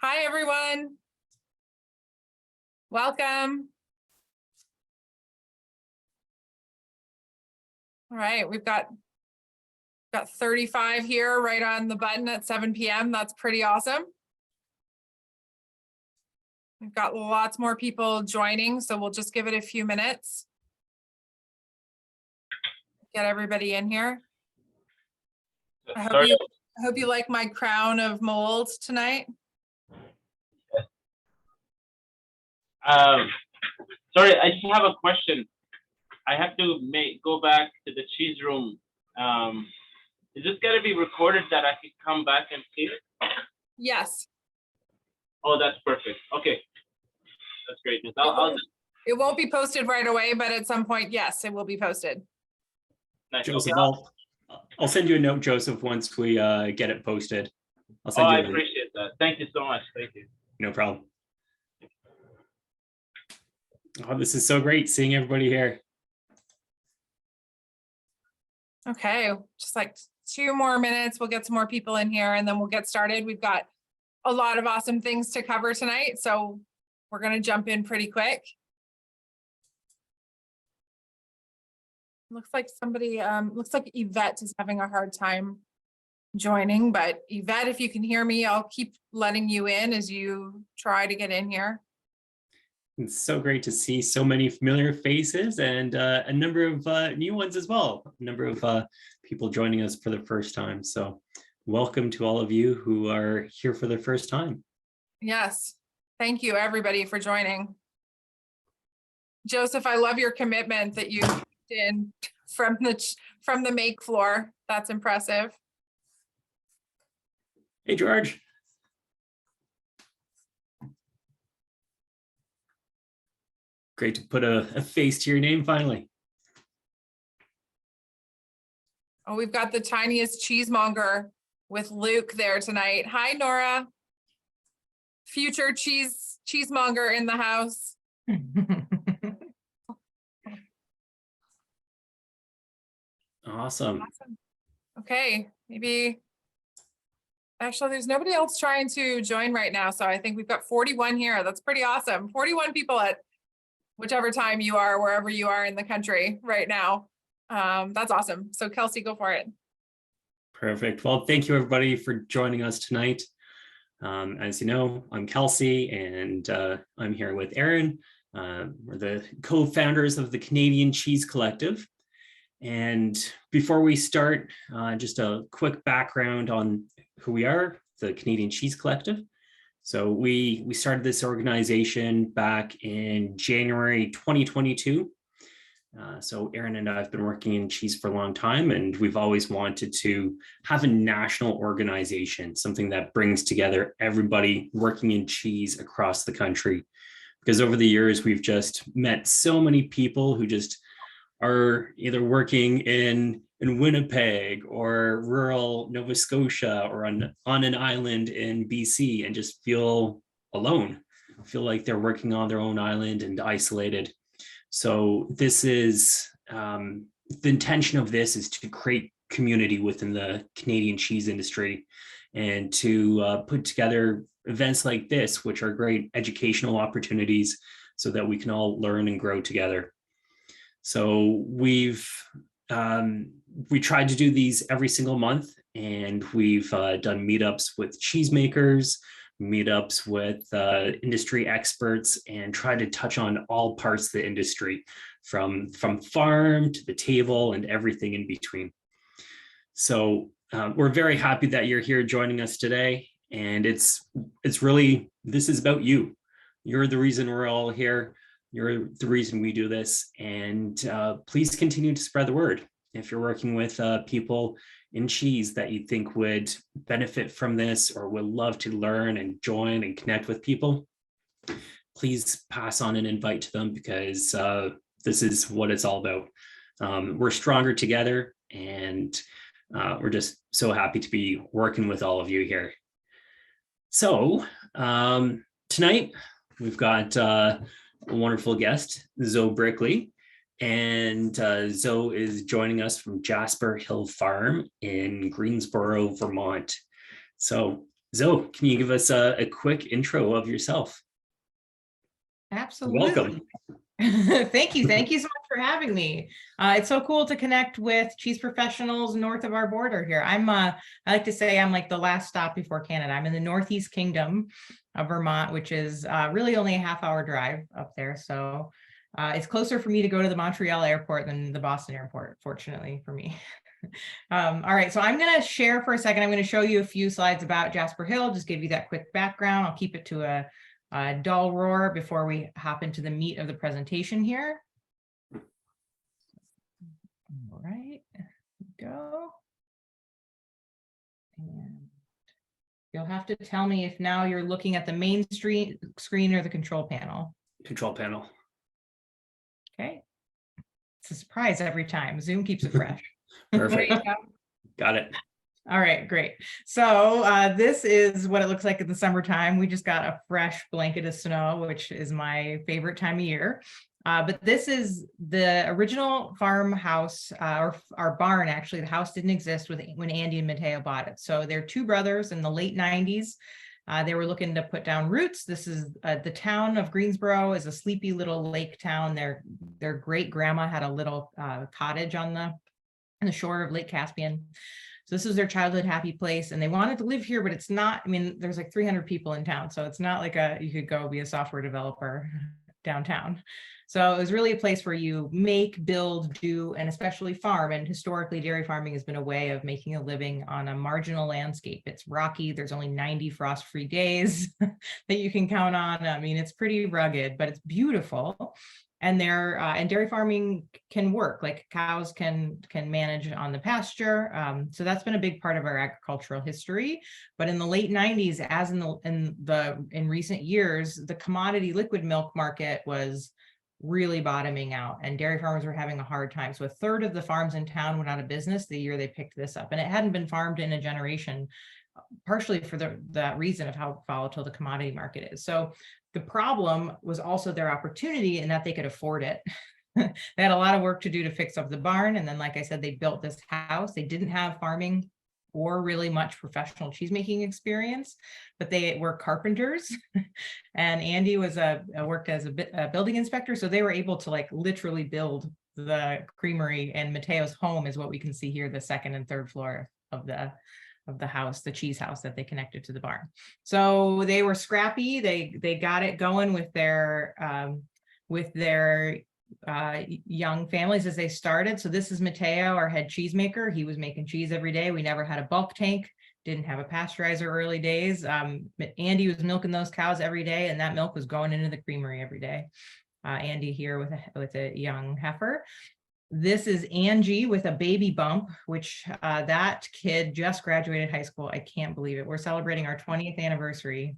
Hi, everyone. Welcome. All right, we've got 35 here right on the button at 7 p.m. That's pretty awesome. We've got lots more people joining, so we'll just give it a few minutes. Get everybody in here. I hope you like my crown of mold tonight. Sorry, I just have a question. I have to go back to the cheese room. Is this gonna be recorded that I can come back and see it? Yes. Oh, that's perfect. Okay, that's great. It won't be posted right away, but at some point, yes, it will be posted. Nice. Joseph, Okay. I'll send you a note, Joseph, once we get it posted. I'll send you. I appreciate that. Thank you so much. Thank you. No problem. Oh, this is so great seeing everybody here. Okay, just like 2 more minutes, we'll get some more people in here and then we'll get started. We've got a lot of awesome things to cover tonight, so we're going to jump in pretty quick. Looks like somebody, looks like Yvette is having a hard time joining, but Yvette, if you can hear me, I'll keep letting you in as you try to get in here. It's so great to see so many familiar faces and a number of new ones as well. A number of people joining us for the first time. So welcome to all of you who are here for the first time. Yes. Thank you, everybody, for joining. Joseph, I love your commitment that you did from the make floor. That's impressive. Hey, George. Great to put a face to your name finally. Oh, we've got the tiniest cheesemonger with Luke there tonight. Hi, Nora. Future cheesemonger in the house. Awesome. Okay, maybe. Actually, there's nobody else trying to join right now. So I think we've got 41 here. That's pretty awesome. 41 people at whichever time you are, wherever you are in the country right now. That's awesome. So Kelsey, go for it. Perfect. Well, thank you everybody for joining us tonight. As you know, I'm Kelsey and I'm here with Aaron. We're the co-founders of the Canadian Cheese Collective. And before we start, just a quick background on who we are, the Canadian Cheese Collective. So we started this organization back in January 2022. So Aaron and I have been working in cheese for a long time, and we've always wanted to have a national organization, something that brings together everybody working in cheese across the country. Because over the years, we've just met so many people who just are either working in Winnipeg or rural Nova Scotia or on an island in BC and just feel alone, feel like they're working on their own island and isolated. So this is, the intention of this is to create community within the Canadian cheese industry and to put together events like this, which are great educational opportunities so that we can all learn and grow together. So we tried to do these every single month, and we've done meetups with cheesemakers, meetups with industry experts, and try to touch on all parts of the industry, from farm to the table and everything in between. So we're very happy that you're here joining us today, and it's really, this is about you. You're the reason we're all here. You're the reason we do this, and please continue to spread the word. If you're working with people in cheese that you think would benefit from this or would love to learn and join and connect with people, please pass on an invite to them, because this is what it's all about. We're stronger together, and we're just so happy to be working with all of you here. So tonight we've got a wonderful guest, Zoe Brickley, and Zoe is joining us from Jasper Hill Farm in Greensboro, Vermont. So Zoe, can you give us a quick intro of yourself? Absolutely. Welcome. Thank you. Thank you so much for having me. It's so cool to connect with cheese professionals north of our border here. I like to say I'm like the last stop before Canada. I'm in the Northeast Kingdom of Vermont, which is really only a half-hour drive up there. So it's closer for me to go to the Montreal airport than the Boston airport, fortunately for me. All right, so I'm going to share for a second. I'm going to show you a few slides about Jasper Hill, just give you that quick background. I'll keep it to a dull roar before we hop into the meat of the presentation here. All right, go. And you'll have to tell me if now you're looking at the main screen or the control panel. Control panel. Okay. It's a surprise every time. Zoom keeps it fresh. Perfect. There you go. Got it. All right, great. So this is what it looks like in the summertime. We just got a fresh blanket of snow, which is my favorite time of year. But this is the original farmhouse, or our barn, actually. The house didn't exist when Andy and Mateo bought it. So they're two brothers in the late 90s. They were looking to put down roots. This is the town of Greensboro is a sleepy little lake town. Their great grandma had a little cottage on the shore of Lake Caspian. So this is their childhood happy place, and they wanted to live here, but it's not, I mean, there's like 300 people in town. So it's not like you could go be a software developer downtown. So it was really a place where you make, build, do, and especially farm. And historically, dairy farming has been a way of making a living on a marginal landscape. It's rocky. There's only 90 frost-free days that you can count on. I mean, it's pretty rugged, but it's beautiful. And dairy farming can work, like cows can manage on the pasture. So that's been a big part of our agricultural history. But in the late 90s, as in recent years, the commodity liquid milk market was really bottoming out, and dairy farmers were having a hard time. So a third of the farms in town went out of business the year they picked this up, and it hadn't been farmed in a generation, partially for that reason of how volatile the commodity market is. So the problem was also their opportunity in that they could afford it. They had a lot of work to do to fix up the barn. And then, like I said, they built this house. They didn't have farming or really much professional cheesemaking experience, but they were carpenters. And Andy worked as a building inspector. So they were able to like literally build the creamery, and Mateo's home is what we can see here, the second and third floor of the house, the cheese house that they connected to the barn. So they were scrappy. They got it going with their young families as they started. So this is Mateo, our head cheesemaker. He was making cheese every day. We never had a bulk tank, didn't have a pasteurizer early days. Andy was milking those cows every day, and that milk was going into the creamery every day. Andy here with a young heifer. This is Angie with a baby bump, which that kid just graduated high school. I can't believe it. We're celebrating our 20th anniversary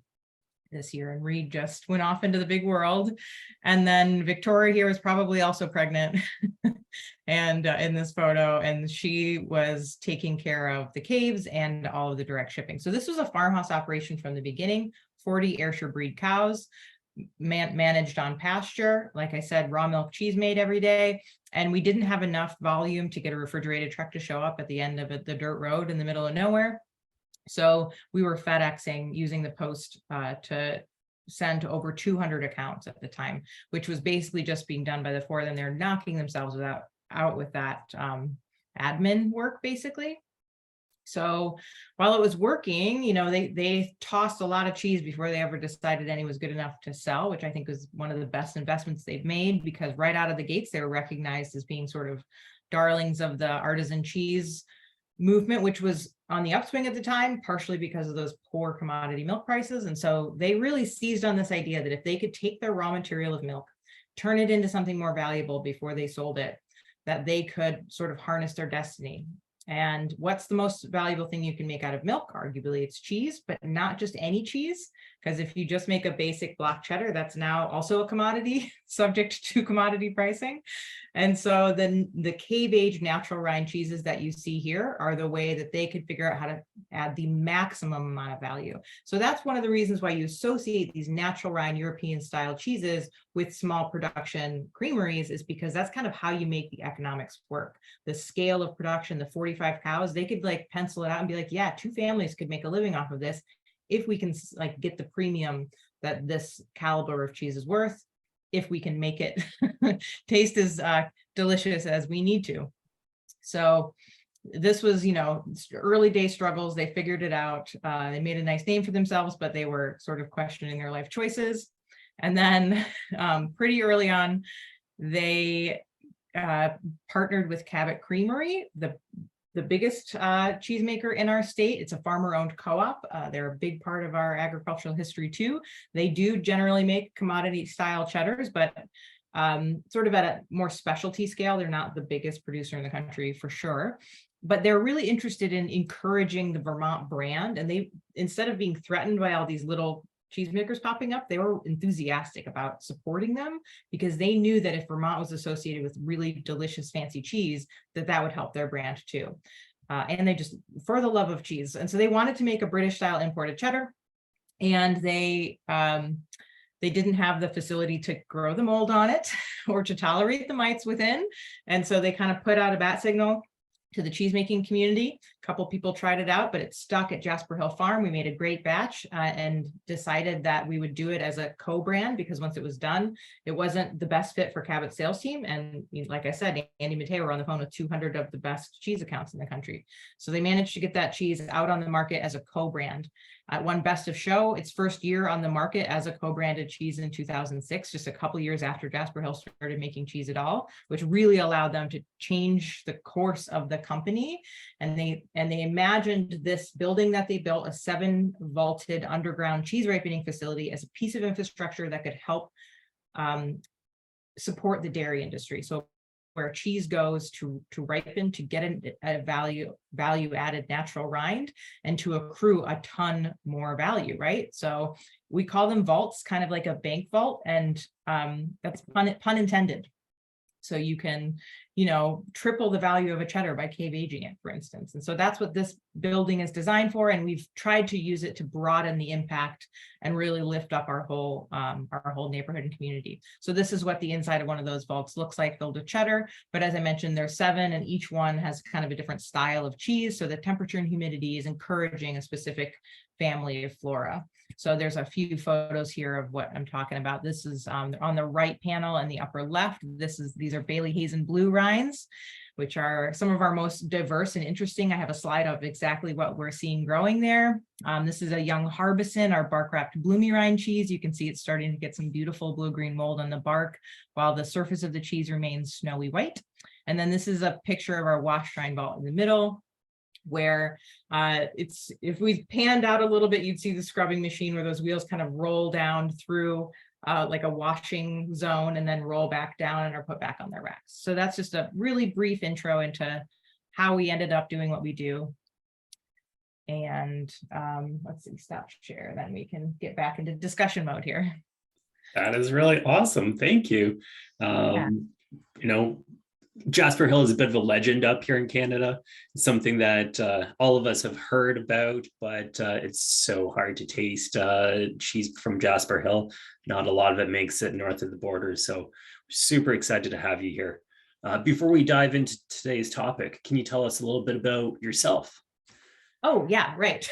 this year, and Reed just went off into the big world. And then Victoria here was probably also pregnant and in this photo, and she was taking care of the caves and all of the direct shipping. So this was a farmhouse operation from the beginning, 40 Ayrshire breed cows, managed on pasture. Like I said, raw milk cheese made every day. And we didn't have enough volume to get a refrigerated truck to show up at the end of the dirt road in the middle of nowhere. So we were FedExing using the post to send to over 200 accounts at the time, which was basically just being done by the four of them. They're knocking themselves out with that admin work, basically. So while it was working, you know, they tossed a lot of cheese before they ever decided any was good enough to sell, which I think was one of the best investments they've made, because right out of the gates, they were recognized as being sort of darlings of the artisan cheese movement, which was on the upswing at the time, partially because of those poor commodity milk prices. And so they really seized on this idea that if they could take their raw material of milk, turn it into something more valuable before they sold it, that they could sort of harness their destiny. And what's the most valuable thing you can make out of milk? Arguably it's cheese, but not just any cheese, because if you just make a basic block cheddar, that's now also a commodity subject to commodity pricing. And so then the cave age natural rind cheeses that you see here are the way that they could figure out how to add the maximum amount of value. So that's one of the reasons why you associate these natural rind European style cheeses with small production creameries, is because that's kind of how you make the economics work. The scale of production, the 45 cows, they could like pencil it out and be like, yeah, 2 families could make a living off of this if we can like get the premium that this caliber of cheese is worth, if we can make it taste as delicious as we need to. So this was, early day struggles. They figured it out. They made a nice name for themselves, but they were sort of questioning their life choices. And then pretty early on, they partnered with Cabot Creamery, the biggest cheesemaker in our state. It's a farmer-owned co-op. They're a big part of our agricultural history too. They do generally make commodity-style cheddars, but sort of at a more specialty scale. They're not the biggest producer in the country for sure, but they're really interested in encouraging the Vermont brand. And they, instead of being threatened by all these little cheesemakers popping up, they were enthusiastic about supporting them because they knew that if Vermont was associated with really delicious, fancy cheese, that would help their brand too. And they just, for the love of cheese. And so they wanted to make a British style imported cheddar, and they didn't have the facility to grow the mold on it or to tolerate the mites within. And so they kind of put out a bat signal to the cheesemaking community. A couple people tried it out, but it stuck at Jasper Hill Farm. We made a great batch and decided that we would do it as a co-brand, because once it was done, it wasn't the best fit for Cabot's sales team. And like I said, Andy and Mateo were on the phone with 200 of the best cheese accounts in the country. So they managed to get that cheese out on the market as a co-brand. Won Best of Show its first year on the market as a co-branded cheese in 2006, just a couple years after Jasper Hill started making cheese at all, which really allowed them to change the course of the company. And they imagined this building that they built, a 7 vaulted underground cheese ripening facility, as a piece of infrastructure that could help support the dairy industry. So where cheese goes to ripen, to get a value added natural rind, and to accrue a ton more value, right? So we call them vaults, kind of like a bank vault, and that's pun intended. So you can, triple the value of a cheddar by cave aging it, for instance. And so that's what this building is designed for. And we've tried to use it to broaden the impact and really lift up our whole neighborhood and community. So this is what the inside of one of those vaults looks like, filled with cheddar. But as I mentioned, there's 7, and each one has kind of a different style of cheese. So the temperature and humidity is encouraging a specific family of flora. So there's a few photos here of what I'm talking about. This is on the right panel in the upper left. These are Bailey Hazen blue rinds, which are some of our most diverse and interesting. I have a slide of exactly what we're seeing growing there. This is a young Harbison, our bark wrapped bloomy rind cheese. You can see it's starting to get some beautiful blue-green mold on the bark, while the surface of the cheese remains snowy white. And then this is a picture of our wash rind vault in the middle, where if we panned out a little bit, you'd see the scrubbing machine where those wheels kind of roll down through like a washing zone and then roll back down and are put back on their racks. So that's just a really brief intro into how we ended up doing what we do. And let's see, stop share, then we can get back into discussion mode here. That is really awesome. Thank you. Jasper Hill is a bit of a legend up here in Canada. It's something that all of us have heard about, but it's so hard to taste cheese from Jasper Hill. Not a lot of it makes it north of the border. So we're super excited to have you here. Before we dive into today's topic, can you tell us a little bit about yourself? Oh, yeah, right.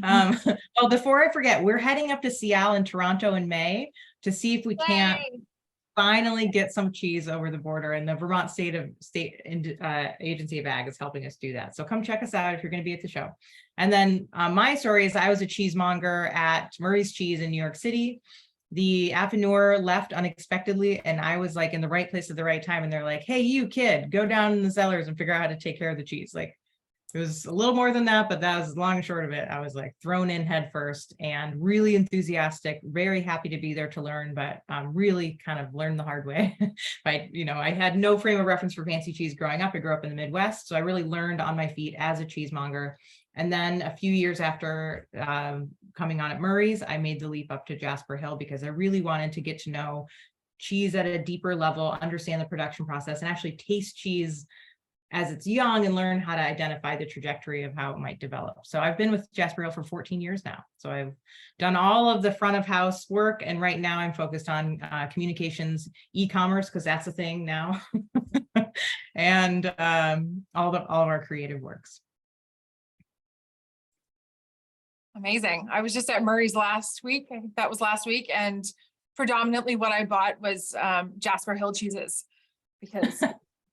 Well, before I forget, we're heading up to Seattle and Toronto in May to see if we can't finally get some cheese over the border, and the Vermont State Agency of Ag is helping us do that. So come check us out if you're going to be at the show. And then my story is I was a cheesemonger at Murray's Cheese in New York City. The affineur left unexpectedly, and I was like in the right place at the right time. And they're like, "Hey, you kid, go down in the cellars and figure out how to take care of the cheese." Like, it was a little more than that, but that was long and short of it. I was like thrown in head first and really enthusiastic, very happy to be there to learn, but really kind of learned the hard way. I had no frame of reference for fancy cheese growing up. I grew up in the Midwest, so I really learned on my feet as a cheesemonger. And then a few years after coming on at Murray's, I made the leap up to Jasper Hill because I really wanted to get to know cheese at a deeper level, understand the production process, and actually taste cheese as it's young and learn how to identify the trajectory of how it might develop. So I've been with Jasper Hill for 14 years now. So I've done all of the front of house work. And right now I'm focused on communications, e-commerce, because that's a thing now, and all of our creative works. Amazing. I was just at Murray's last week. I think that was last week. And predominantly what I bought was Jasper Hill cheeses, because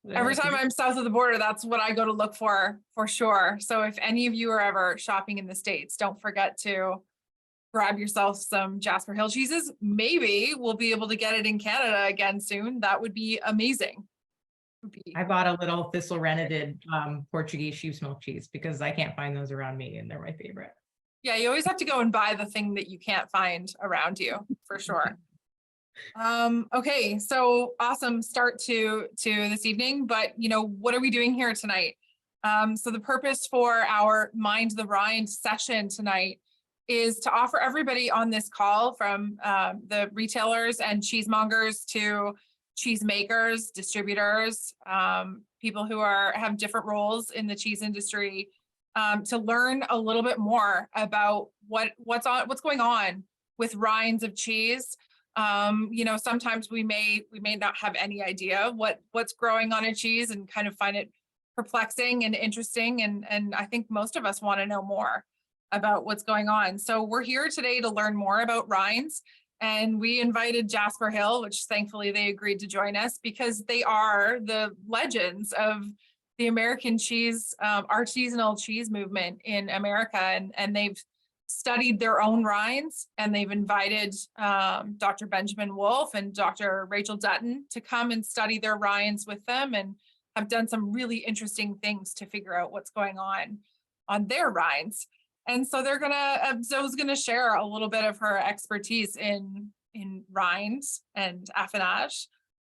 every time I'm south of the border, that's what I go to look for sure. So if any of you are ever shopping in the States, don't forget to grab yourself some Jasper Hill cheeses. Maybe we'll be able to get it in Canada again soon. That would be amazing. I bought a little thistle renneted Portuguese sheep's milk cheese because I can't find those around me and they're my favorite. Yeah, you always have to go and buy the thing that you can't find around you, for sure. Okay, so awesome start to this evening, but what are we doing here tonight? So the purpose for our Mind the Rind session tonight is to offer everybody on this call, from the retailers and cheesemongers to cheesemakers, distributors, people who have different roles in the cheese industry, to learn a little bit more about what's going on with rinds of cheese. Sometimes we may not have any idea what's growing on a cheese, and kind of find it perplexing and interesting. And I think most of us want to know more about what's going on. So we're here today to learn more about rinds. And we invited Jasper Hill, which thankfully they agreed to join us, because they are the legends of the American cheese, artisanal cheese movement in America. And they've studied their own rinds, and they've invited Dr. Benjamin Wolf and Dr. Rachel Dutton to come and study their rinds with them, and have done some really interesting things to figure out what's going on their rinds. And so Zoe's gonna share a little bit of her expertise in rinds and affinage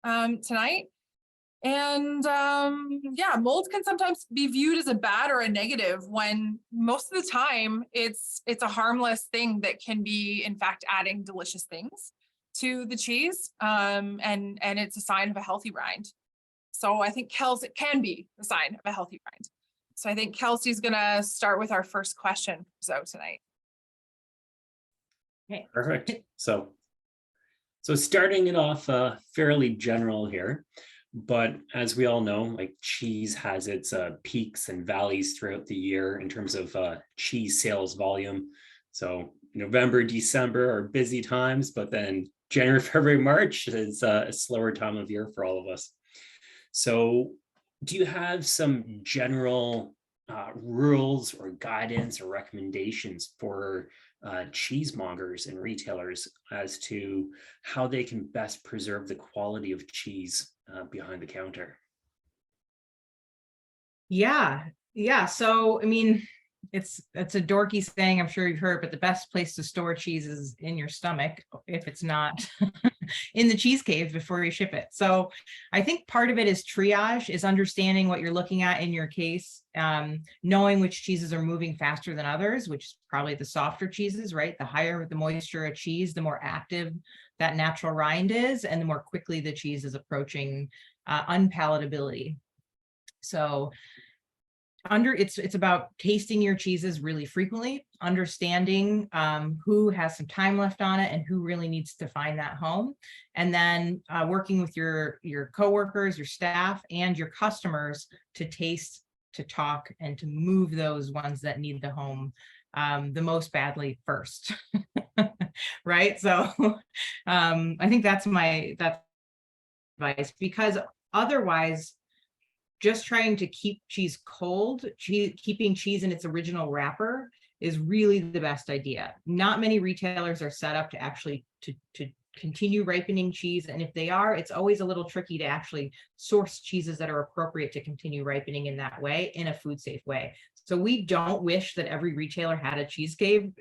tonight. And yeah, mold can sometimes be viewed as a bad or a negative, when most of the time it's a harmless thing that can be, in fact, adding delicious things to the cheese. And it's a sign of a healthy rind. So I think Kelsey, it can be a sign of a healthy rind. So I think Kelsey's gonna start with our first question for Zoe tonight. Okay. Perfect. So starting it off fairly general here, but as we all know, like, cheese has its peaks and valleys throughout the year in terms of cheese sales volume. So November, December are busy times, but then January, February, March is a slower time of year for all of us. So do you have some general rules or guidance or recommendations for cheesemongers and retailers as to how they can best preserve the quality of cheese behind the counter? Yeah. So, I mean, it's a dorky saying, I'm sure you've heard, but the best place to store cheese is in your stomach, if it's not in the cheese cave before you ship it. So I think part of it is triage, is understanding what you're looking at in your case, knowing which cheeses are moving faster than others, which is probably the softer cheeses, right? The higher the moisture of cheese, the more active that natural rind is, and the more quickly the cheese is approaching unpalatability. So it's about tasting your cheeses really frequently, understanding who has some time left on it and who really needs to find that home, and then working with your coworkers, your staff, and your customers to taste, to talk, and to move those ones that need the home the most badly first. Right? So I think that's advice, because otherwise, just trying to keep cheese cold, keeping cheese in its original wrapper is really the best idea. Not many retailers are set up to actually to continue ripening cheese. And if they are, it's always a little tricky to actually source cheeses that are appropriate to continue ripening in that way, in a food safe way. So we don't wish that every retailer had a cheese cave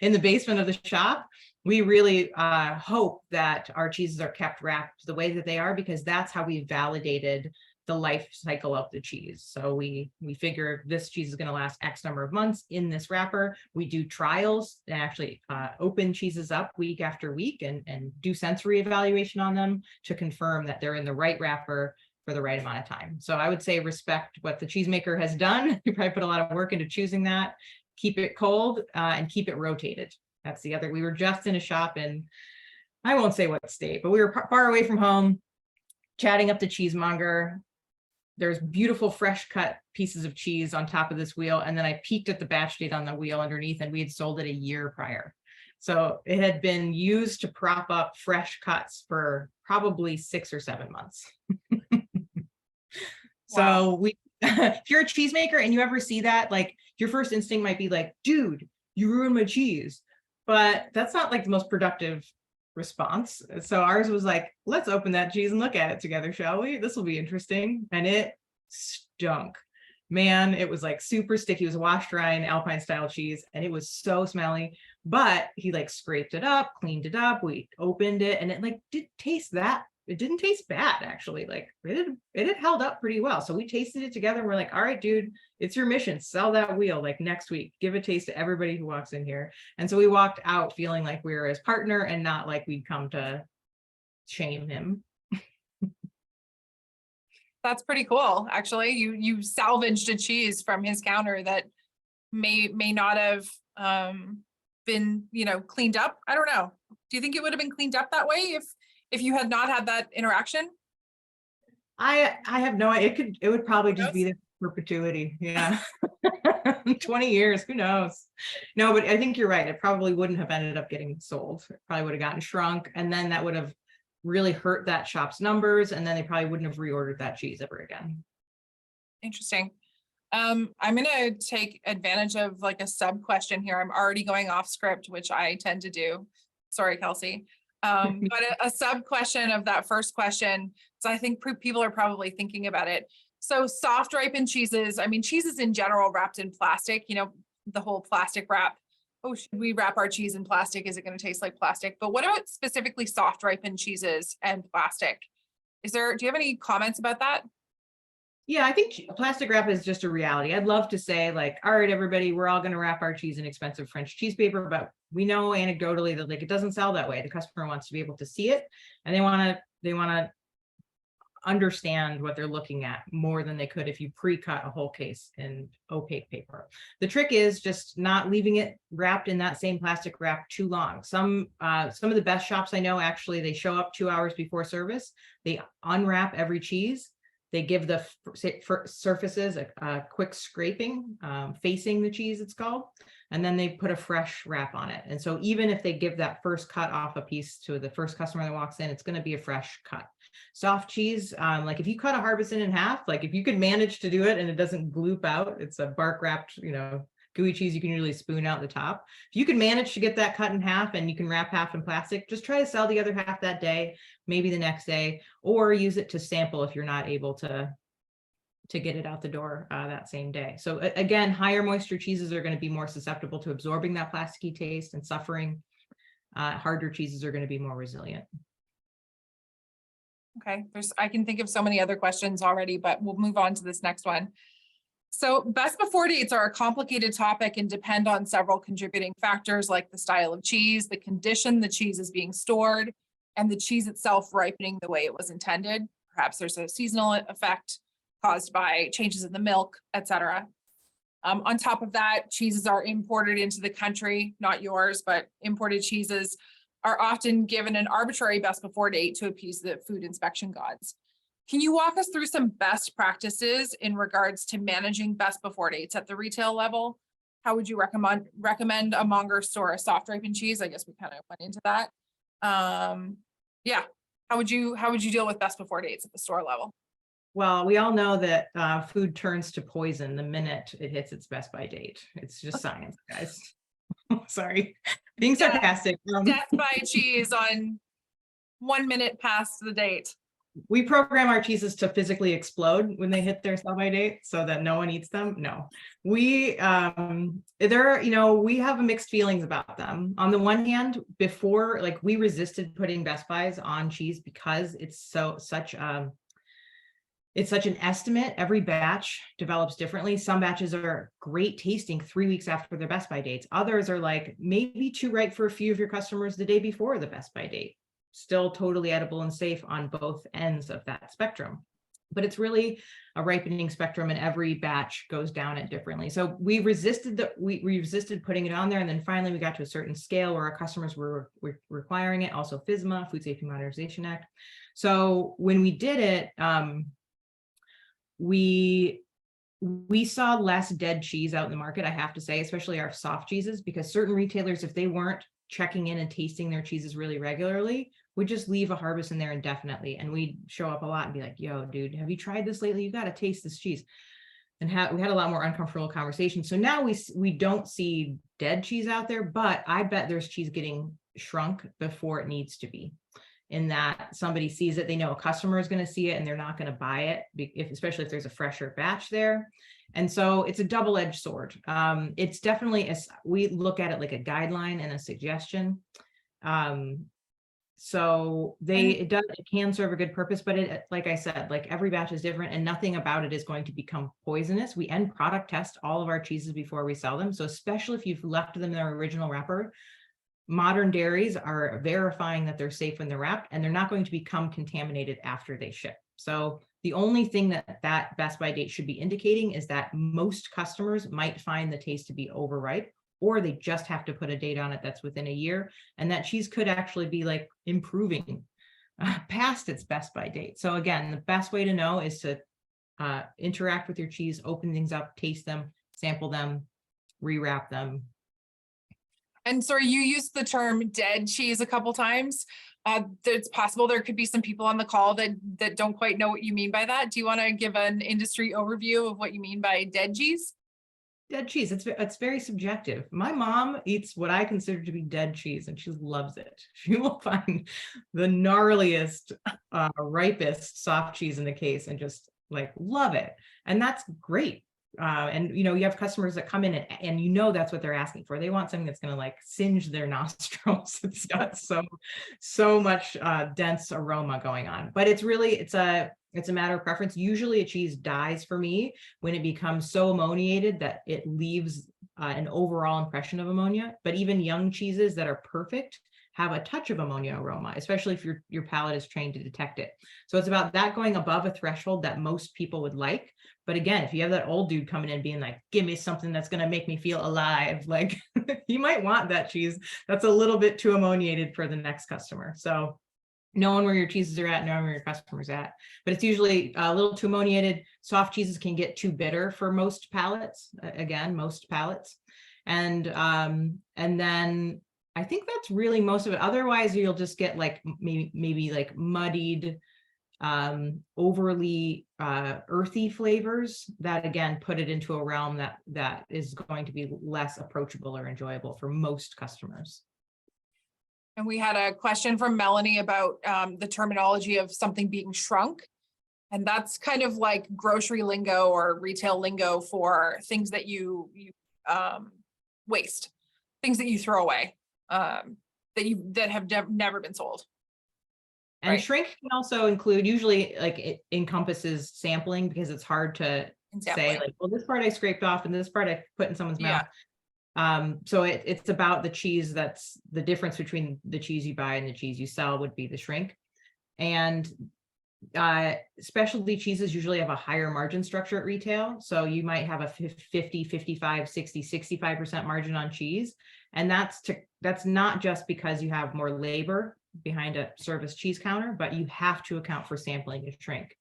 in the basement of the shop. We really hope that our cheeses are kept wrapped the way that they are, because that's how we validated the life cycle of the cheese. So we figure this cheese is going to last X number of months in this wrapper. We do trials and actually open cheeses up week after week and do sensory evaluation on them to confirm that they're in the right wrapper for the right amount of time. So I would say respect what the cheesemaker has done. You probably put a lot of work into choosing that. Keep it cold and keep it rotated. That's the other. We were just in a shop in, I won't say what state, but we were far away from home, chatting up the cheesemonger. there's beautiful fresh cut pieces of cheese on top of this wheel. And then I peeked at the batch date on the wheel underneath, and we had sold it a year prior. So it had been used to prop up fresh cuts for probably 6 or 7 months. So we, if you're a cheesemaker and you ever see that, like your first instinct might be like, dude, you ruined my cheese. But that's not like the most productive response. So ours was like, let's open that cheese and look at it together, shall we? This will be interesting. And it stunk. Man, it was like super sticky. It was washed rind Alpine style cheese, and it was so smelly. But he like scraped it up, cleaned it up. We opened it, and it like didn't taste that. It didn't taste bad, actually. Like it had held up pretty well. So we tasted it together, and we're like, all right, dude, it's your mission. Sell that wheel like next week. Give a taste to everybody who walks in here. And so we walked out feeling like we were his partner and not like we'd come to shame him. That's pretty cool, actually. You salvaged a cheese from his counter that may not have been, cleaned up. I don't know. Do you think it would have been cleaned up that way if you had not had that interaction? I have no idea. It would probably just be there for perpetuity. Yeah. 20 years, who knows? No, but I think you're right. It probably wouldn't have ended up getting sold. It probably would have gotten shrunk, and then that would have really hurt that shop's numbers, and then they probably wouldn't have reordered that cheese ever again. Interesting. I'm gonna take advantage of like a sub question here. I'm already going off script, which I tend to do. Sorry, Kelsey. But a sub question of that first question. So I think people are probably thinking about it. So soft ripened cheeses, I mean, cheeses in general wrapped in plastic, the whole plastic wrap. Oh, should we wrap our cheese in plastic? Is it going to taste like plastic? But what about specifically soft ripened cheeses and plastic? Do you have any comments about that? Yeah, I think plastic wrap is just a reality. I'd love to say like, all right, everybody, we're all going to wrap our cheese in expensive French cheese paper, but we know anecdotally that like it doesn't sell that way. The customer wants to be able to see it, and they want to understand what they're looking at more than they could if you pre-cut a whole case in opaque paper. The trick is just not leaving it wrapped in that same plastic wrap too long. Some of the best shops I know, actually, they show up 2 hours before service. They unwrap every cheese. They give the surfaces a quick scraping, facing the cheese, it's called, and then they put a fresh wrap on it. And so even if they give that first cut off a piece to the first customer that walks in, it's going to be a fresh cut. Soft cheese, like if you cut a harbison in half, like if you could manage to do it and it doesn't gloop out, it's a bark wrapped, gooey cheese, you can usually spoon out the top. If you can manage to get that cut in half and you can wrap half in plastic, just try to sell the other half that day, maybe the next day, or use it to sample if you're not able to get it out the door that same day. So again, higher moisture cheeses are going to be more susceptible to absorbing that plasticky taste and suffering. Harder cheeses are going to be more resilient. Okay, I can think of so many other questions already, but we'll move on to this next one. So best before dates are a complicated topic and depend on several contributing factors like the style of cheese, the condition the cheese is being stored, and the cheese itself ripening the way it was intended. Perhaps there's a seasonal effect caused by changes in the milk, etc. On top of that, cheeses are imported into the country, not yours, but imported cheeses are often given an arbitrary best before date to appease the food inspection gods. Can you walk us through some best practices in regards to managing best before dates at the retail level? How would you recommend a monger store a soft ripened cheese? I guess we kind of went into that. Yeah, how would you deal with best before dates at the store level? Well, we all know that food turns to poison the minute it hits its best by date. It's just science, guys. Sorry, being sarcastic. Death by cheese on 1 minute past the date. We program our cheeses to physically explode when they hit their sell-by date so that no one eats them. No, we have mixed feelings about them. On the one hand, before, like, we resisted putting Best Buys on cheese because it's such an estimate. Every batch develops differently. Some batches are great tasting 3 weeks after their Best Buy dates. Others are like maybe too ripe for a few of your customers the day before the Best Buy date. Still totally edible and safe on both ends of that spectrum. But it's really a ripening spectrum, and every batch goes down it differently. So we resisted putting it on there, and then finally we got to a certain scale where our customers were requiring it. Also FSMA, Food Safety Modernization Act. So when we did it, we saw less dead cheese out in the market, I have to say, especially our soft cheeses, because certain retailers, if they weren't checking in and tasting their cheeses really regularly, would just leave a harvest in there indefinitely. And we'd show up a lot and be like, yo, dude, have you tried this lately? You got to taste this cheese. And we had a lot more uncomfortable conversations. So now we don't see dead cheese out there, but I bet there's cheese getting shrunk before it needs to be. In that somebody sees it, they know a customer is going to see it and they're not going to buy it, especially if there's a fresher batch there. And so it's a double-edged sword. It's definitely, we look at it like a guideline and a suggestion. So it can serve a good purpose, but it, like I said, like every batch is different and nothing about it is going to become poisonous. We end product test all of our cheeses before we sell them. So especially if you've left them in their original wrapper, modern dairies are verifying that they're safe when they're wrapped and they're not going to become contaminated after they ship. So the only thing that best by date should be indicating is that most customers might find the taste to be overripe, or they just have to put a date on it that's within a year. And that cheese could actually be like improving past its best by date. So again, the best way to know is to interact with your cheese, open things up, taste them, sample them, rewrap them. And so you used the term dead cheese a couple times. It's possible there could be some people on the call that don't quite know what you mean by that. Do you want to give an industry overview of what you mean by dead cheese? Dead cheese, it's very subjective. My mom eats what I consider to be dead cheese and she loves it. She will find the gnarliest, ripest soft cheese in the case and just like love it. And that's great. And you have customers that come in and that's what they're asking for. They want something that's going to like singe their nostrils. It's got so much dense aroma going on, but it's a matter of preference. Usually a cheese dies for me when it becomes so ammoniated that it leaves an overall impression of ammonia. But even young cheeses that are perfect have a touch of ammonia aroma, especially if your palate is trained to detect it. So it's about that going above a threshold that most people would like. But again, if you have that old dude coming in being like, give me something that's going to make me feel alive, like you might want that cheese that's a little bit too ammoniated for the next customer. So knowing where your cheeses are at, knowing where your customers at, but it's usually a little too ammoniated. Soft cheeses can get too bitter for most palates. Again, most palates. And then I think that's really most of it. Otherwise, you'll just get like maybe like muddied, overly earthy flavors that again put it into a realm that is going to be less approachable or enjoyable for most customers. And we had a question from Melanie about the terminology of something being shrunk. And that's kind of like grocery lingo or retail lingo for things that you waste, things that you throw away, that have never been sold. And right. Shrink can also include, usually like it encompasses sampling because it's hard to say like, well, this part I scraped off and this part I put in someone's mouth. So it's about the cheese. That's the difference between the cheese you buy and the cheese you sell would be the shrink. And specialty cheeses usually have a higher margin structure at retail. So you might have a 50, 55, 60, 65% margin on cheese. And that's not just because you have more labor behind a service cheese counter, but you have to account for sampling and shrink.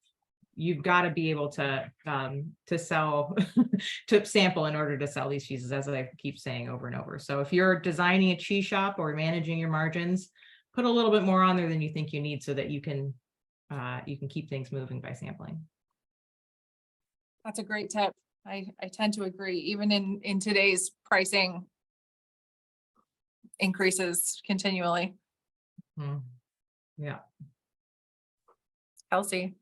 You've got to be able to sell, to sample in order to sell these cheeses, as I keep saying over and over. So if you're designing a cheese shop or managing your margins, put a little bit more on there than you think you need so that you can keep things moving by sampling. That's a great tip. I tend to agree, even in today's pricing increases continually. Yeah. Kelsey.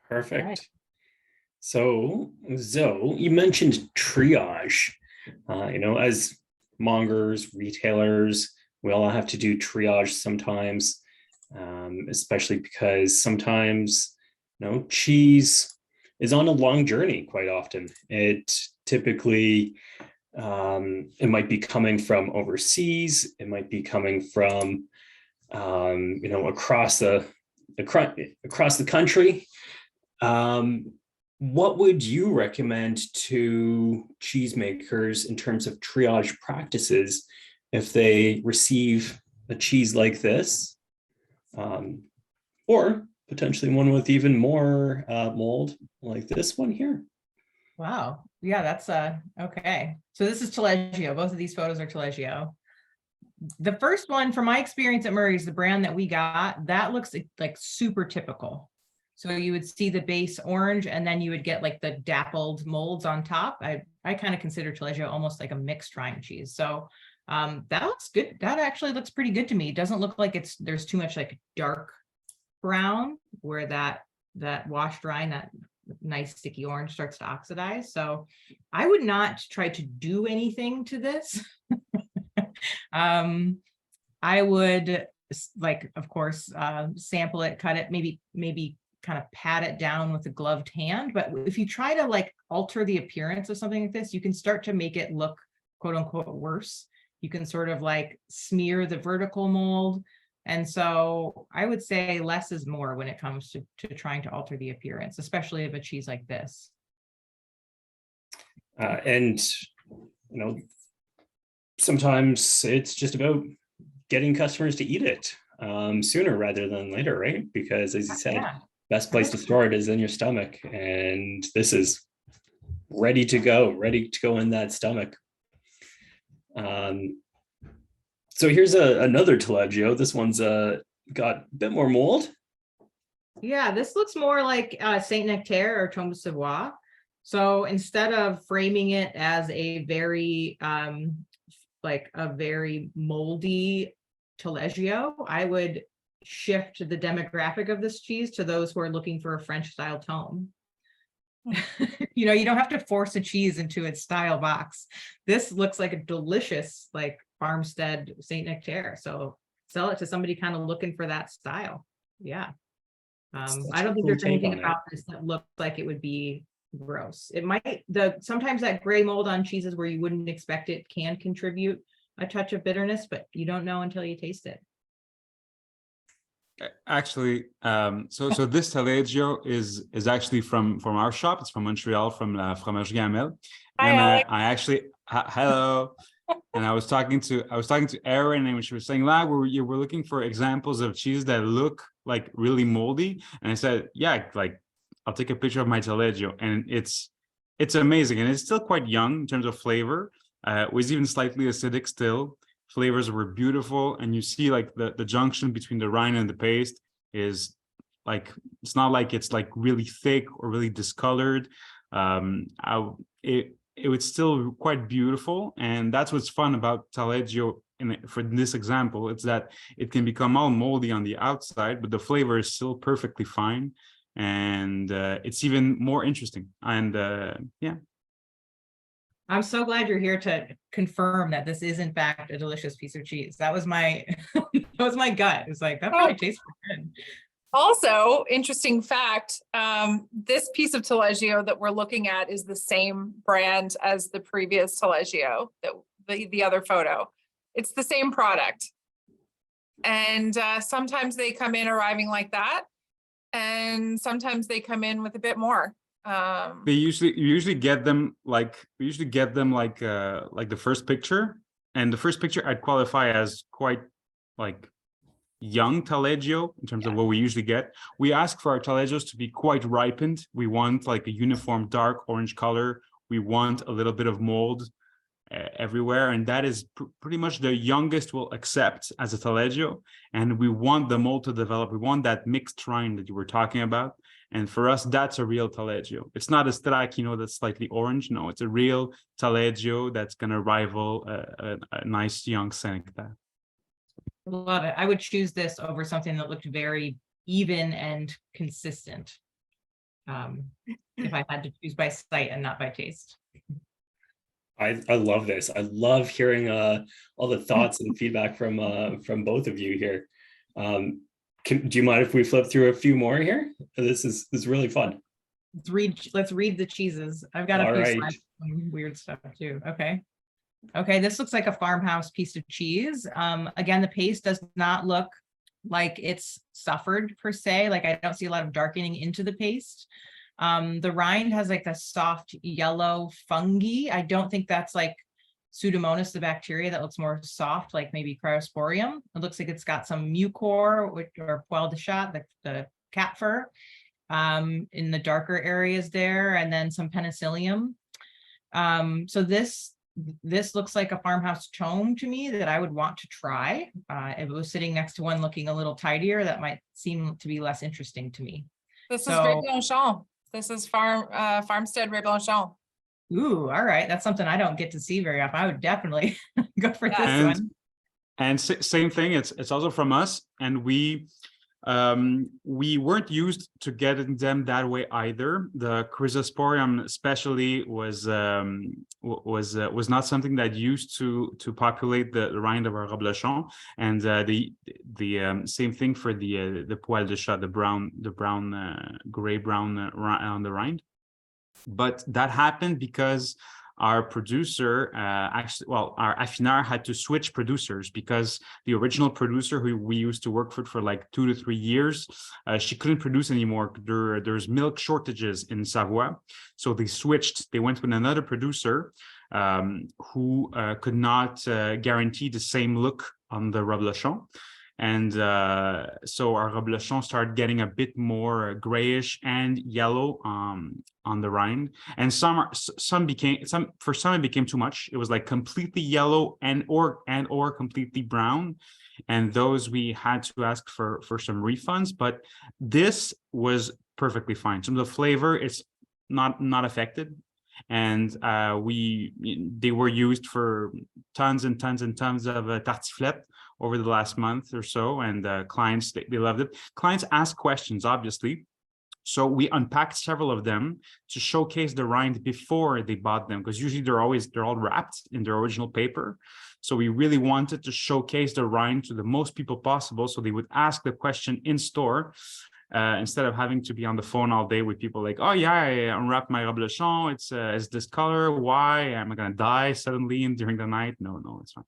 Perfect. Right. So, Zoe, you mentioned triage. As mongers, retailers, we all have to do triage sometimes, especially because sometimes, cheese is on a long journey quite often. It typically, it might be coming from overseas. It might be coming from, across the country. What would you recommend to cheesemakers in terms of triage practices if they receive a cheese like this? Or potentially one with even more mold like this one here. Wow. Yeah, that's okay. So this is Taleggio. Both of these photos are Taleggio. The first one, from my experience at Murray's, the brand that we got, that looks like super typical. So you would see the base orange, and then you would get like the dappled molds on top. I kind of consider Taleggio almost like a mixed rind cheese. So that looks good. That actually looks pretty good to me. It doesn't look like there's too much like dark brown where that washed rind, that nice sticky orange, starts to oxidize. So I would not try to do anything to this. I would, like, of course, sample it, cut it, maybe kind of pat it down with a gloved hand. But if you try to like alter the appearance of something like this, you can start to make it look quote unquote worse. You can sort of like smear the vertical mold. And so I would say less is more when it comes to trying to alter the appearance, especially of a cheese like this. And, you know, sometimes it's just about getting customers to eat it sooner rather than later, right? Because as you said, Yeah. best place to store it is in your stomach. And this is ready to go in that stomach. So here's another Taleggio. This one's got a bit more mold. Yeah, this looks more like Saint Nectaire or Tombe Savoie. So instead of framing it as a very like a very moldy Taleggio, I would shift the demographic of this cheese to those who are looking for a French style tome. You know, you don't have to force a cheese into its style box. This looks like a delicious, like farmstead Saint Nectaire. So sell it to somebody kind of looking for that style. Yeah. I don't think there's anything about this that looks like it would be gross. It might, sometimes that gray mold on cheeses where you wouldn't expect it can contribute a touch of bitterness, but you don't know until you taste it. Actually, so this Taleggio is actually from our shop. It's from Montreal, from La Fromagerie Gamel. And I actually hello. And I was talking to Erin, and she was saying, we're looking for examples of cheese that look like really moldy. And I said, yeah, like I'll take a picture of my Taleggio, and it's amazing, and it's still quite young in terms of flavor. It was even slightly acidic still. Flavors were beautiful, and you see like the junction between the rind and the paste is like, it's not like it's like really thick or really discolored. It was still quite beautiful, and that's what's fun about Taleggio for this example. It's that it can become all moldy on the outside, but the flavor is still perfectly fine, and it's even more interesting. And yeah. I'm so glad you're here to confirm that this is in fact a delicious piece of cheese. That was my that was my gut. It's like, that probably tastes good. Also, interesting fact, this piece of Taleggio that we're looking at is the same brand as the previous Taleggio, that the other photo. It's the same product. And sometimes they come in arriving like that, and sometimes they come in with a bit more. You usually get them like the first picture, and the first picture I'd qualify as quite like young Taleggio in terms of what we usually get. We ask for our Taleggios to be quite ripened. We want like a uniform dark orange color. We want a little bit of mold everywhere, and that is pretty much the youngest we'll accept as a Taleggio. And we want the mold to develop. We want that mixed rind that you were talking about. And for us, that's a real Taleggio. It's not a Stracchino that's slightly orange. No, it's a real Taleggio that's going to rival a nice young Saint Nectaire. Love it. I would choose this over something that looked very even and consistent. If I had to choose by sight and not by taste. I love this. I love hearing all the thoughts and feedback from both of you here. Do you mind if we flip through a few more here? This is really fun. Let's read the cheeses. I've got a few slides, some weird stuff too. Okay, this looks like a farmhouse piece of cheese. Again, the paste does not look like it's suffered per se. Like I don't see a lot of darkening into the paste. The rind has like a soft yellow fungi. I don't think that's like Pseudomonas, the bacteria. That looks more soft, like maybe Cryosporium. It looks like it's got some mucor or poil de chat, the cat fur in the darker areas there, and then some penicillium. So this looks like a farmhouse tome to me that I would want to try. If it was sitting next to one looking a little tidier, that might seem to be less interesting to me. This is So- Ray Blanchon. This is Farmstead Ray Blanchon. Ooh, all right. That's something I don't get to see very often. I would definitely go for this And- one. And same thing, it's also from us, and we weren't used to getting them that way either. The Chrysosporium especially was not something that used to populate the rind of our reblochon, and the same thing for the poil de chat, the brown gray brown on the rind. But that happened because our producer our affinar had to switch producers, because the original producer who we used to work for like 2 to 3 years, she couldn't produce anymore. There's milk shortages in Savoie, so they switched. They went with another producer who could not guarantee the same look on the reblochon. And so our reblochon started getting a bit more grayish and yellow on the rind, and some it became too much. It was like completely yellow and or completely brown, and those we had to ask for some refunds. But this was perfectly fine. So the flavor is not affected, and they were used for tons and tons and tons of tartiflette over the last month or so, and clients, they loved it. Clients asked questions, obviously, so we unpacked several of them to showcase the rind before they bought them, because usually they're all wrapped in their original paper. So we really wanted to showcase the rind to the most people possible, so they would ask the question in store, instead of having to be on the phone all day with people like, oh yeah, I unwrapped my reblochon, it's this color, why am I gonna die suddenly during the night? No, it's fine.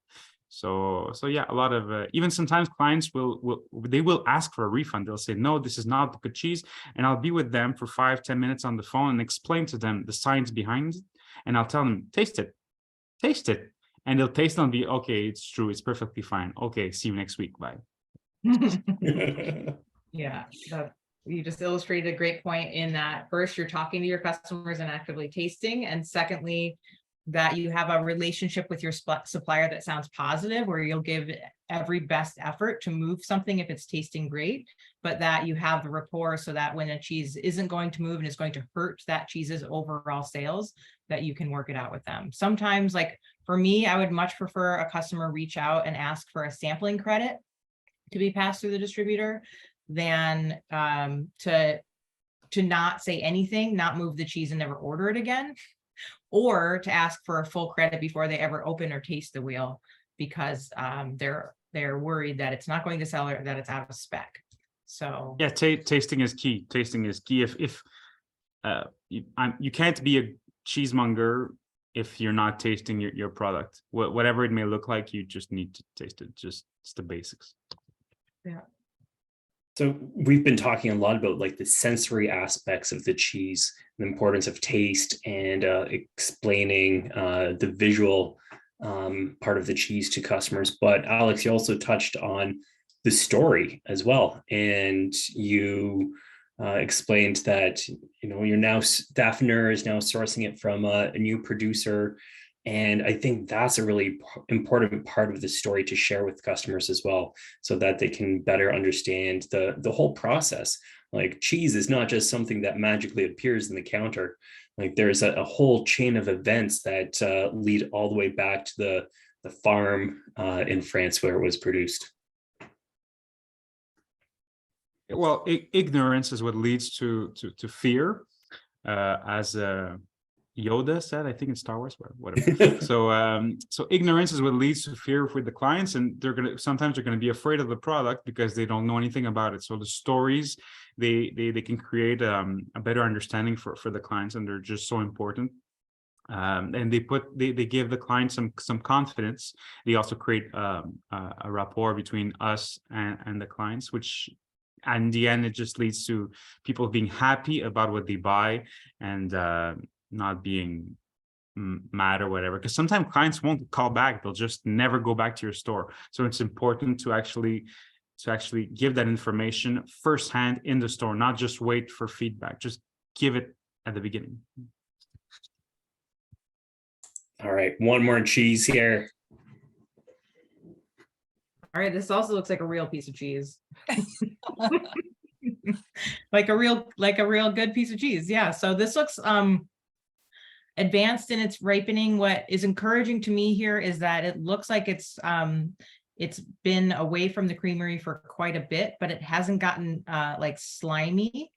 So yeah, a lot of even sometimes clients will ask for a refund. They'll say, no, this is not the good cheese, and I'll be with them for 5-10 minutes on the phone and explain to them the science behind it, and I'll tell them, taste it, and they'll taste it and be, okay, it's true, it's perfectly fine, okay, see you next week, bye. Yeah, you just illustrated a great point in that first, you're talking to your customers and actively tasting, and secondly, that you have a relationship with your supplier that sounds positive, where you'll give every best effort to move something if it's tasting great, but that you have the rapport so that when a cheese isn't going to move and is going to hurt that cheese's overall sales, that you can work it out with them. Sometimes, like for me, I would much prefer a customer reach out and ask for a sampling credit to be passed through the distributor than to not say anything, not move the cheese and never order it again, or to ask for a full credit before they ever open or taste the wheel, because they're worried that it's not going to sell or that it's out of spec. So Yeah, tasting is key. Tasting is key. If you can't be a cheesemonger if you're not tasting your product, whatever it may look like, you just need to taste it. It's the basics. Yeah. So we've been talking a lot about like the sensory aspects of the cheese, the importance of taste, and explaining the visual part of the cheese to customers. But Alex, you also touched on the story as well, and you explained that you're now Daphner is now sourcing it from a new producer. And I think that's a really important part of the story to share with customers as well, so that they can better understand the whole process. Like, cheese is not just something that magically appears in the counter. Like, there's a whole chain of events that lead all the way back to the farm in France where it was produced. Well, ignorance is what leads to fear, as Yoda said, I think in Star Wars, whatever. So ignorance is what leads to fear with the clients, and sometimes they're gonna be afraid of the product because they don't know anything about it. So the stories, they can create a better understanding for the clients, and they're just so important. And they give the client some confidence. They also create a rapport between us and the clients, which in the end it just leads to people being happy about what they buy, and not being mad or whatever, because sometimes clients won't call back, they'll just never go back to your store. So it's important to actually to actually give that information firsthand in the store, not just wait for feedback, just give it at the beginning. All right, one more cheese here. All right, this also looks like a real piece of cheese. like a real good piece of cheese. Yeah. So this looks advanced in its ripening. What is encouraging to me here is that it looks like it's been away from the creamery for quite a bit, but it hasn't gotten like slimy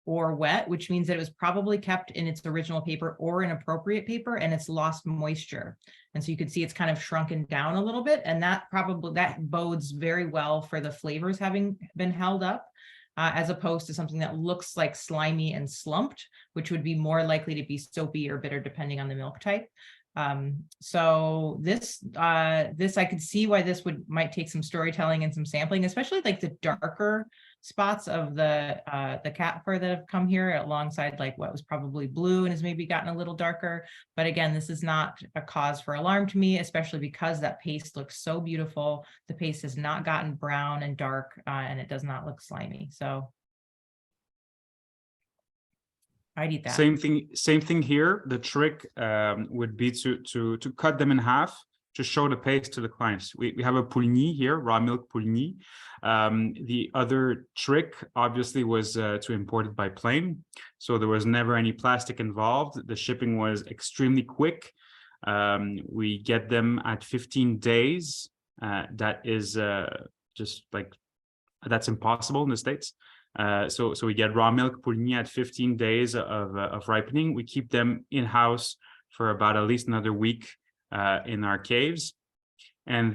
or wet, which means that it was probably kept in its original paper or an appropriate paper, and it's lost moisture. And so you can see it's kind of shrunken down a little bit, and that bodes very well for the flavors having been held up, as opposed to something that looks like slimy and slumped, which would be more likely to be soapy or bitter depending on the milk type. So this I could see why this might take some storytelling and some sampling, especially like the darker spots of the cat fur that have come here alongside like what was probably blue and has maybe gotten a little darker. But again, this is not a cause for alarm to me, especially because that paste looks so beautiful. The paste has not gotten brown and dark, and it does not look slimy. So I'd eat that. Same thing here. The trick would be to cut them in half to show the paste to the clients. We have a poulini here, raw milk poulini. The other trick obviously was to import it by plane. So there was never any plastic involved. The shipping was extremely quick. We get them at 15 days. That is just like, that's impossible in the States. So we get raw milk poulini at 15 days of ripening. We keep them in-house for about at least another week in our caves. And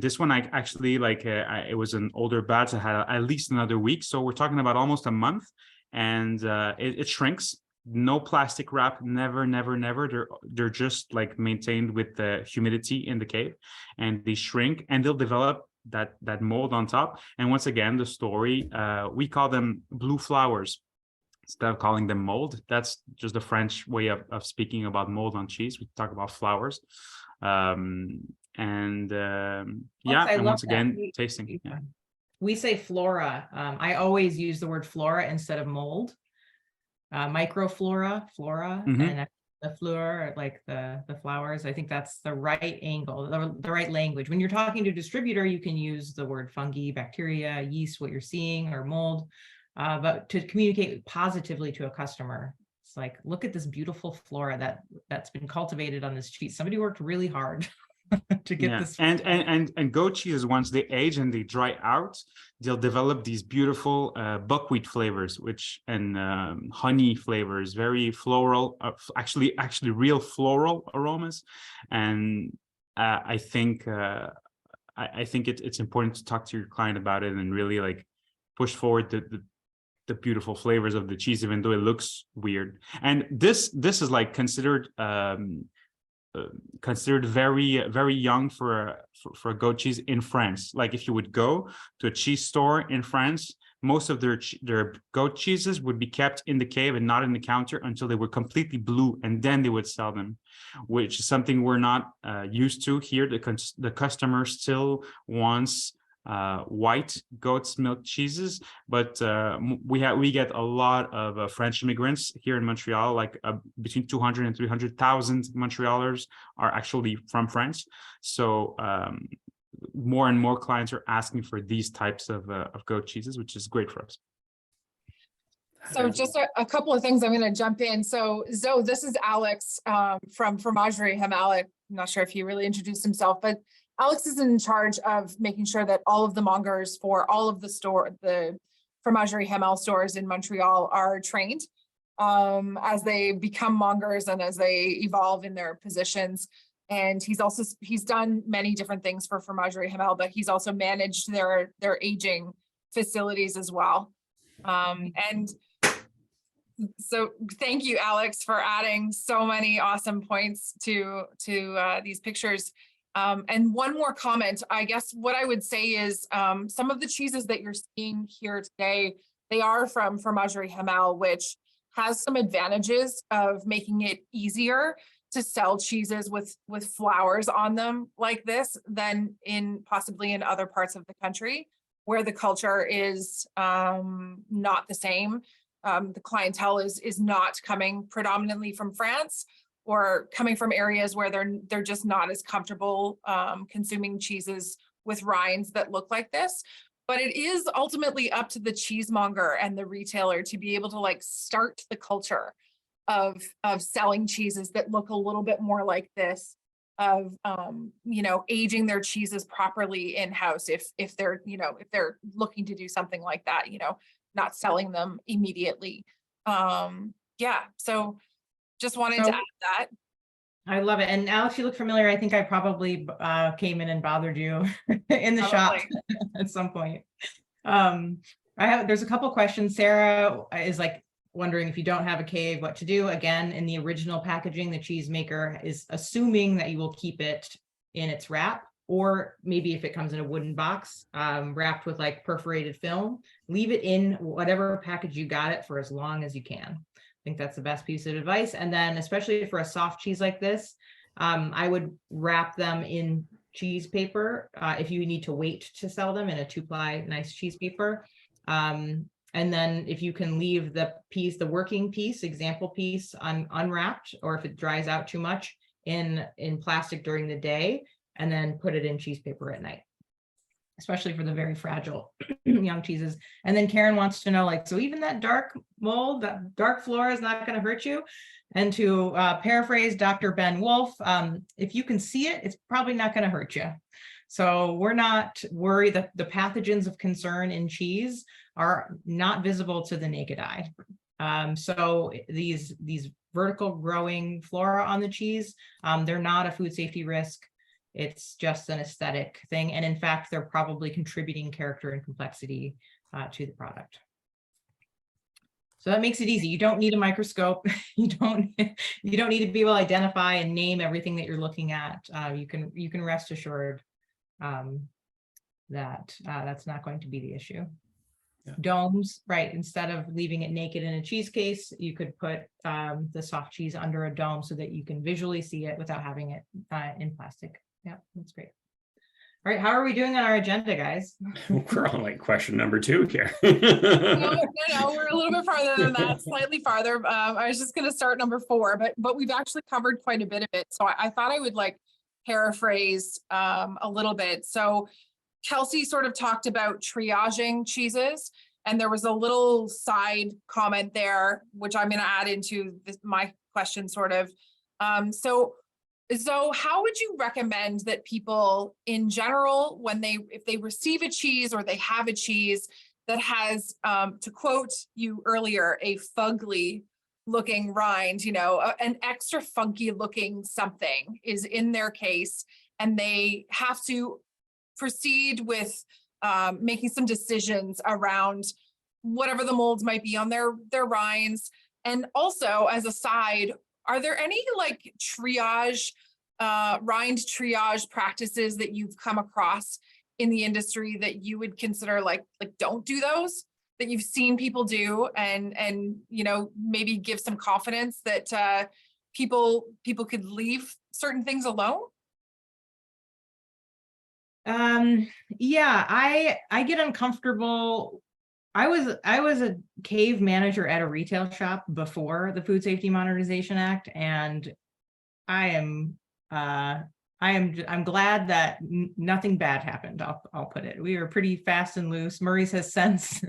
this one, I actually it was an older batch. I had at least another week. So we're talking about almost a month, and it shrinks. No plastic wrap, never. They're just like maintained with the humidity in the cave, and they shrink and they'll develop that mold on top. And once again, the story, we call them blue flowers instead of calling them mold. That's just the French way of speaking about mold on cheese. We talk about flowers. And once again, tasting. Yeah. We say flora. I always use the word flora instead of mold. Microflora, flora, and the fleur, like the flowers. I think that's the right angle, the right language. When you're talking to a distributor, you can use the word fungi, bacteria, yeast, what you're seeing, or mold. But to communicate positively to a customer, it's like, look at this beautiful flora that's been cultivated on this cheese. Somebody worked really hard to get this. And goat cheeses, once they age and they dry out, they'll develop these beautiful buckwheat flavors, and honey flavors, very floral, actually real floral aromas. And I think it's important to talk to your client about it and really like push forward the beautiful flavors of the cheese, even though it looks weird. And this is like considered very, very young for a goat cheese in France. Like if you would go to a cheese store in France, most of their goat cheeses would be kept in the cave and not in the counter until they were completely blue, and then they would sell them, which is something we're not used to here. The customer still wants white goat's milk cheeses, but we get a lot of French immigrants here in Montreal. Like between 200 and 300,000 Montrealers are actually from France. So more and more clients are asking for these types of goat cheeses, which is great for us. So just a couple of things, I'm going to jump in. So Zoe, this is Alex from Fromagerie Hamel. I'm not sure if he really introduced himself, but Alex is in charge of making sure that all of the mongers for all of the Fromagerie Hamel stores in Montreal are trained as they become mongers and as they evolve in their positions. And he's done many different things for Fromagerie Hamel, but he's also managed their aging facilities as well. And so thank you, Alex, for adding so many awesome points to these pictures. And one more comment, I guess what I would say is some of the cheeses that you're seeing here today, they are from Fromagerie Hamel, which has some advantages of making it easier to sell cheeses with flowers on them like this than possibly in other parts of the country. where the culture is not the same. The clientele is not coming predominantly from France or coming from areas where they're just not as comfortable consuming cheeses with rinds that look like this. But it is ultimately up to the cheesemonger and the retailer to be able to like start the culture of selling cheeses that look a little bit more like this, of you know, aging their cheeses properly in-house if they're, you know, if they're looking to do something like that, you know, not selling them immediately. Yeah, so just wanted to add that. I love it. And Alex, you look familiar. I think I probably came in and bothered you in the shop at some point. There's a couple questions. Sarah is like wondering, if you don't have a cave, what to do. Again, in the original packaging, the Cheesemaker is assuming that you will keep it in its wrap, or maybe if it comes in a wooden box wrapped with like perforated film, leave it in whatever package you got it for as long as you can. I think that's the best piece of advice. And then especially for a soft cheese like this, I would wrap them in cheese paper if you need to wait to sell them, in a 2-ply nice cheese paper. And then if you can leave the piece, the working piece, example piece, unwrapped, or if it dries out too much, in plastic during the day, and then put it in cheese paper at night, especially for the very fragile young cheeses. And then Karen wants to know, like, so even that dark mold, that dark flora is not going to hurt you. And to paraphrase Dr. Ben Wolf, if you can see it, it's probably not going to hurt you. So we're not worried that the pathogens of concern in cheese are not visible to the naked eye. So these vertical growing flora on the cheese, they're not a food safety risk. It's just an aesthetic thing. And in fact, they're probably contributing character and complexity to the product. So that makes it easy. You don't need a microscope. You don't need to be able to identify and name everything that you're looking at. You can rest assured that that's not going to be the issue. Yeah. Domes, right? Instead of leaving it naked in a cheese case, you could put the soft cheese under a dome so that you can visually see it without having it in plastic. Yeah, that's great. All right, how are we doing on our agenda, guys? We're on like question number 2 here. No, we're a little bit farther than that, slightly farther. I was just going to start number 4, but we've actually covered quite a bit of it. So I thought I would like paraphrase a little bit. So Kelsey sort of talked about triaging cheeses, and there was a little side comment there, which I'm going to add into my question sort of. So how would you recommend that people in general, if they receive a cheese or they have a cheese that has, to quote you earlier, a fugly looking rind, you know, an extra funky looking something is in their case, and they have to proceed with making some decisions around whatever the molds might be on their rinds. And also, as a side, are there any like triage, rind triage practices that you've come across in the industry that you would consider like don't do those, that you've seen people do, and you know, maybe give some confidence that people could leave certain things alone? Yeah, I get uncomfortable. I was a cave manager at a retail shop before the Food Safety Modernization Act, and I'm glad that nothing bad happened. I'll put it. We were pretty fast and loose. Murray's has since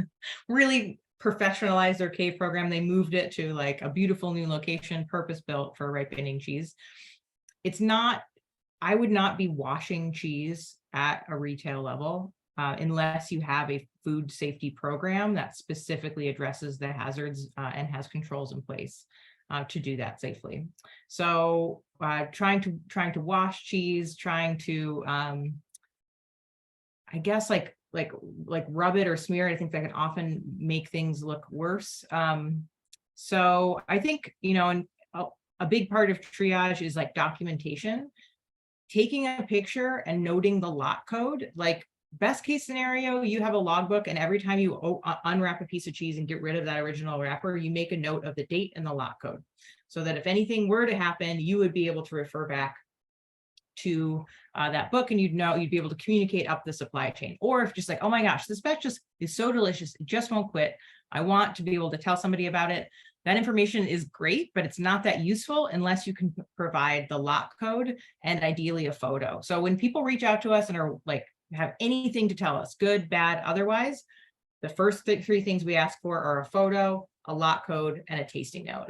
really professionalized their cave program. They moved it to like a beautiful new location, purpose built for ripening cheese. I would not be washing cheese at a retail level unless you have a food safety program that specifically addresses the hazards and has controls in place to do that safely. So trying to wash cheese, trying to I guess like rub it or smear it, I think that can often make things look worse. So I think, you know, a big part of triage is like documentation, taking a picture and noting the lot code. Like best case scenario, you have a logbook, and every time you unwrap a piece of cheese and get rid of that original wrapper, you make a note of the date and the lot code, so that if anything were to happen, you would be able to refer back to that book, and you'd be able to communicate up the supply chain. Or if just like, oh my gosh, this batch just is so delicious, it just won't quit. I want to be able to tell somebody about it. That information is great, but it's not that useful unless you can provide the lot code and ideally a photo. So when people reach out to us and are like, have anything to tell us, good, bad, otherwise, the first three things we ask for are a photo, a lot code, and a tasting note.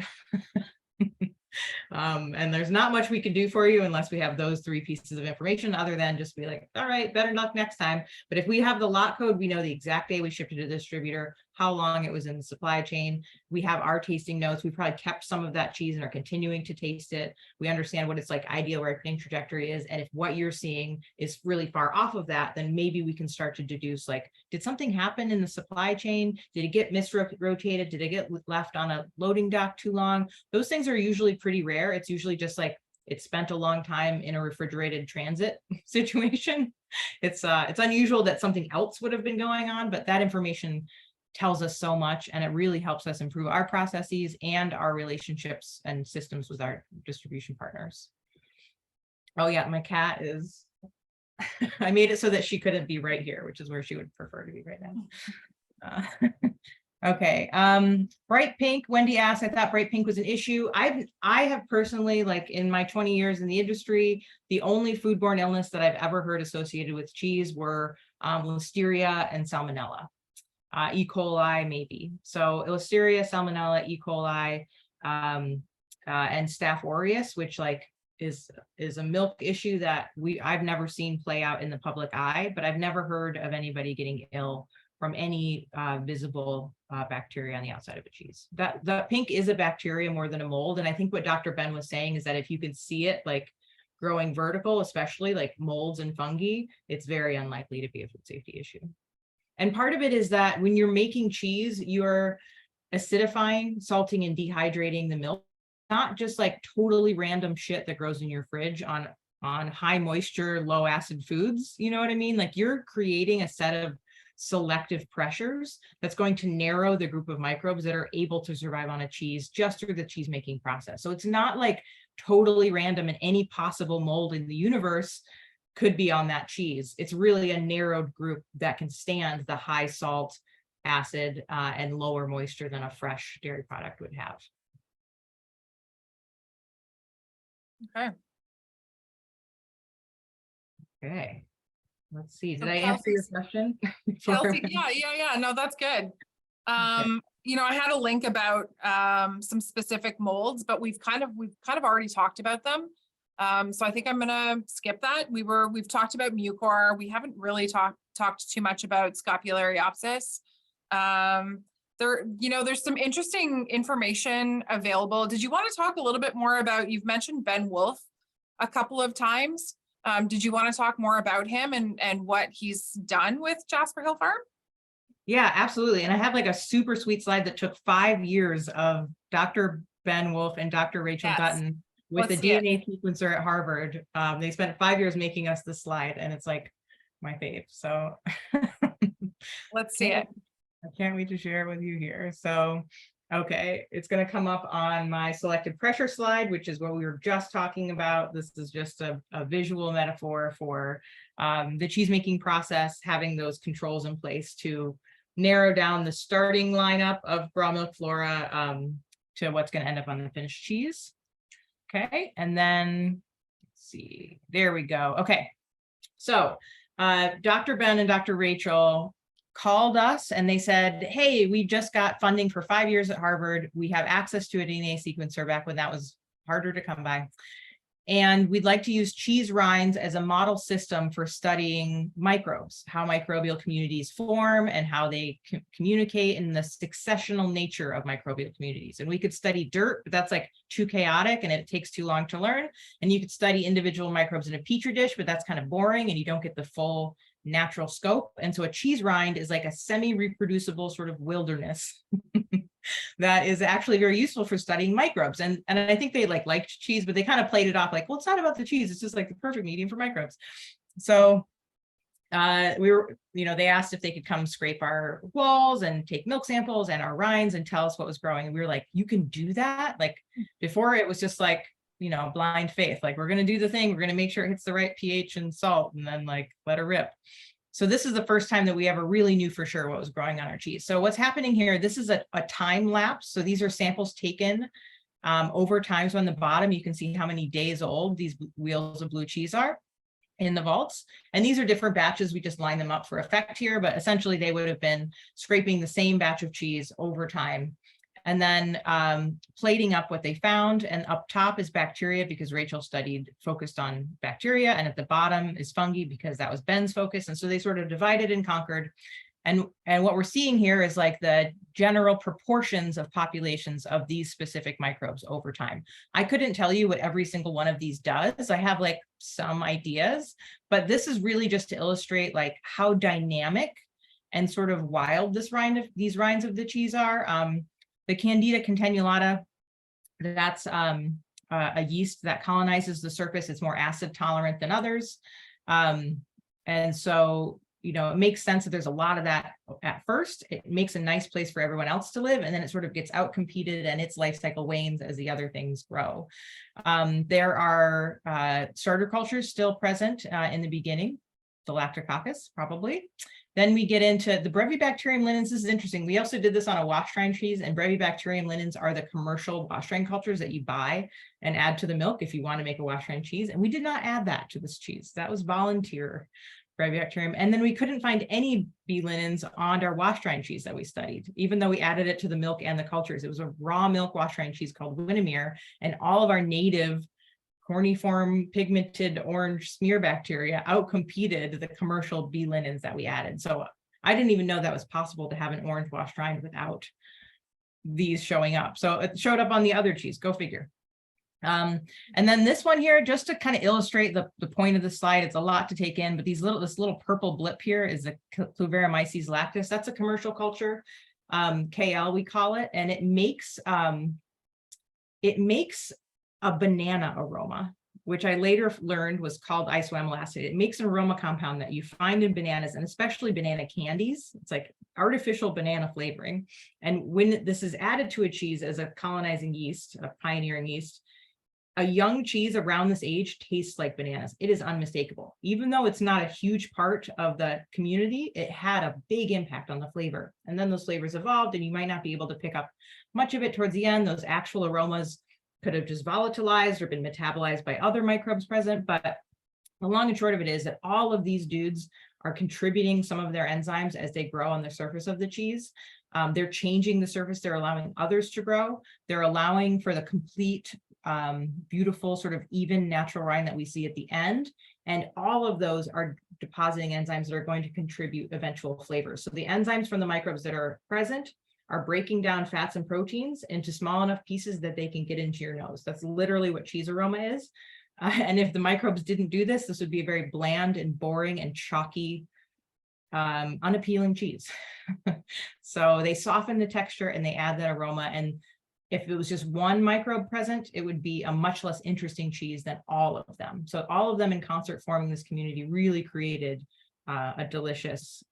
And there's not much we can do for you unless we have those three pieces of information, other than just be like, all right, better luck next time. But if we have the lot code, we know the exact day we shipped it to the distributor, how long it was in the supply chain. We have our tasting notes. We probably kept some of that cheese and are continuing to taste it. We understand what it's like ideal ripening trajectory is. And if what you're seeing is really far off of that, then maybe we can start to deduce, like, did something happen in the supply chain? Did it get misrotated? Did it get left on a loading dock too long? Those things are usually pretty rare. It's usually just like it spent a long time in a refrigerated transit situation. It's unusual that something else would have been going on, but that information tells us so much, and it really helps us improve our processes and our relationships and systems with our distribution partners. Oh yeah, my cat is, I made it so that she couldn't be right here, which is where she would prefer to be right now. Okay, bright pink, Wendy asked, I thought bright pink was an issue. I have personally, like in my 20 years in the industry, the only foodborne illness that I've ever heard associated with cheese were Listeria and Salmonella. E. coli, maybe. So Listeria, Salmonella, E. coli, and Staph aureus, which like is a milk issue that I've never seen play out in the public eye, but I've never heard of anybody getting ill from any visible bacteria on the outside of a cheese. That pink is a bacteria more than a mold. And I think what Dr. Ben was saying is that if you could see it like growing vertical, especially like molds and fungi, it's very unlikely to be a food safety issue. And part of it is that when you're making cheese, you're acidifying, salting, and dehydrating the milk, not just like totally random shit that grows in your fridge on high moisture, low acid foods. You know what I mean? Like you're creating a set of selective pressures that's going to narrow the group of microbes that are able to survive on a cheese just through the cheese making process. So it's not like totally random and any possible mold in the universe could be on that cheese. It's really a narrowed group that can stand the high salt, acid, and lower moisture than a fresh dairy product would have. Okay. Okay. Let's see. Did So I answer your question? Kelsey, yeah. No, that's good. You know, I had a link about some specific molds, but we've kind of already talked about them. So I think I'm gonna skip that. We've talked about mucor. We haven't really talked too much about Scopulariopsis. There's some interesting information available. Did you want to talk a little bit more about, you've mentioned Ben Wolf a couple of times. Did you want to talk more about him and what he's done with Jasper Hill Farm? Yeah, absolutely. And I have like a super sweet slide that took 5 years of Dr. Ben Wolf and Dr. Rachel Dutton with the DNA sequencer at Harvard. They spent 5 years making us this slide, and it's like my fave. So let's see it. I can't wait to share it with you here. So, okay, it's going to come up on my selected pressure slide, which is what we were just talking about. This is just a visual metaphor for the cheese making process, having those controls in place to narrow down the starting lineup of raw milk flora to what's going to end up on the finished cheese. Okay, and then let's see, there we go. Okay, so Dr. Ben and Dr. Rachel called us and they said, hey, we just got funding for 5 years at Harvard. We have access to a DNA sequencer back when that was harder to come by. And we'd like to use cheese rinds as a model system for studying microbes, how microbial communities form and how they communicate in the successional nature of microbial communities. And we could study dirt, but that's like too chaotic and it takes too long to learn. And you could study individual microbes in a petri dish, but that's kind of boring and you don't get the full natural scope. And so a cheese rind is like a semi-reproducible sort of wilderness that is actually very useful for studying microbes. And I think they liked cheese, but they kind of played it off like, well, it's not about the cheese. It's just like the perfect medium for microbes. So they asked if they could come scrape our walls and take milk samples and our rinds and tell us what was growing. And we were like, you can do that? Like before it was just like, blind faith. Like, we're going to do the thing. We're going to make sure it hits the right pH and salt, and then like let her rip. So this is the first time that we ever really knew for sure what was growing on our cheese. So what's happening here, this is a time lapse. So these are samples taken over time. So on the bottom, you can see how many days old these wheels of blue cheese are in the vaults. And these are different batches. We just line them up for effect here, but essentially they would have been scraping the same batch of cheese over time. And then plating up what they found. And up top is bacteria, because Rachel focused on bacteria. And at the bottom is fungi, because that was Ben's focus. And so they sort of divided and conquered. And what we're seeing here is like the general proportions of populations of these specific microbes over time. I couldn't tell you what every single one of these does. I have like some ideas, but this is really just to illustrate like how dynamic and sort of wild these rinds of the cheese are. The Candida continuata, that's a yeast that colonizes the surface. It's more acid tolerant than others. And so, it makes sense that there's a lot of that at first. It makes a nice place for everyone else to live, and then it sort of gets outcompeted and its life cycle wanes as the other things grow. There are starter cultures still present in the beginning, the Lactococcus probably. Then we get into the Brevibacterium linens. This is interesting. We also did this on a wash rind cheese, and Brevibacterium linens are the commercial wash rind cultures that you buy and add to the milk if you want to make a wash rind cheese. And we did not add that to this cheese. That was volunteer Brevibacterium. And then we couldn't find any B linens on our wash rind cheese that we studied, even though we added it to the milk and the cultures. It was a raw milk wash rind cheese called Winnemere, and all of our native corniform pigmented orange smear bacteria outcompeted the commercial B linens that we added. So I didn't even know that was possible to have an orange washed rind without these showing up. So it showed up on the other cheese, go figure. And then this one here, just to kind of illustrate the point of the slide, it's a lot to take in, but this little purple blip here is the Cluveromyces lactis. That's a commercial culture, KL we call it, and it makes a banana aroma, which I later learned was called isoamyl acid. It makes an aroma compound that you find in bananas, and especially banana candies. It's like artificial banana flavoring. And when this is added to a cheese as a colonizing yeast, a pioneering yeast, a young cheese around this age tastes like bananas. It is unmistakable. Even though it's not a huge part of the community, it had a big impact on the flavor. And then those flavors evolved, and you might not be able to pick up much of it towards the end. Those actual aromas could have just volatilized or been metabolized by other microbes present. But the long and short of it is that all of these dudes are contributing some of their enzymes as they grow on the surface of the cheese. They're changing the surface. They're allowing others to grow. They're allowing for the complete, beautiful, sort of even natural rind that we see at the end. And all of those are depositing enzymes that are going to contribute eventual flavors. So the enzymes from the microbes that are present are breaking down fats and proteins into small enough pieces that they can get into your nose. That's literally what cheese aroma is. And if the microbes didn't do this, this would be a very bland and boring and chalky, unappealing cheese. So they soften the texture and they add that aroma. And if it was just one microbe present, it would be a much less interesting cheese than all of them. So all of them in concert forming this community really created a delicious,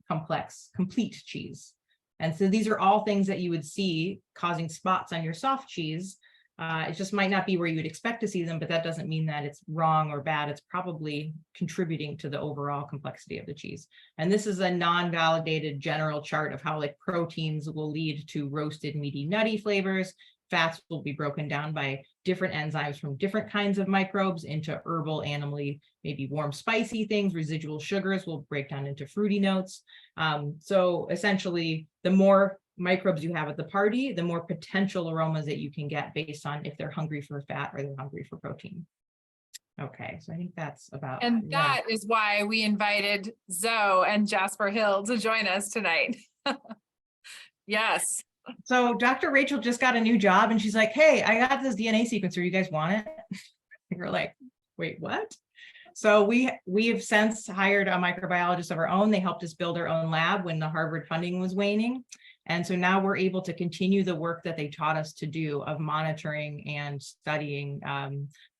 complex, complete cheese. And so these are all things that you would see causing spots on your soft cheese. It just might not be where you would expect to see them, but that doesn't mean that it's wrong or bad. It's probably contributing to the overall complexity of the cheese. And this is a non-validated general chart of how like proteins will lead to roasted, meaty, nutty flavors. Fats will be broken down by different enzymes from different kinds of microbes into herbal, animally, maybe warm, spicy things. Residual sugars will break down into fruity notes. So essentially, the more microbes you have at the party, the more potential aromas that you can get based on if they're hungry for fat or they're hungry for protein. Okay, so I think that's about. And that is why we invited Zoe and Jasper Hill to join us tonight. Yes. So Dr. Rachel just got a new job and she's like, hey, I got this DNA sequencer. You guys want it? We're like, wait, what? So we have since hired a microbiologist of our own. They helped us build our own lab when the Harvard funding was waning. And so now we're able to continue the work that they taught us to do of monitoring and studying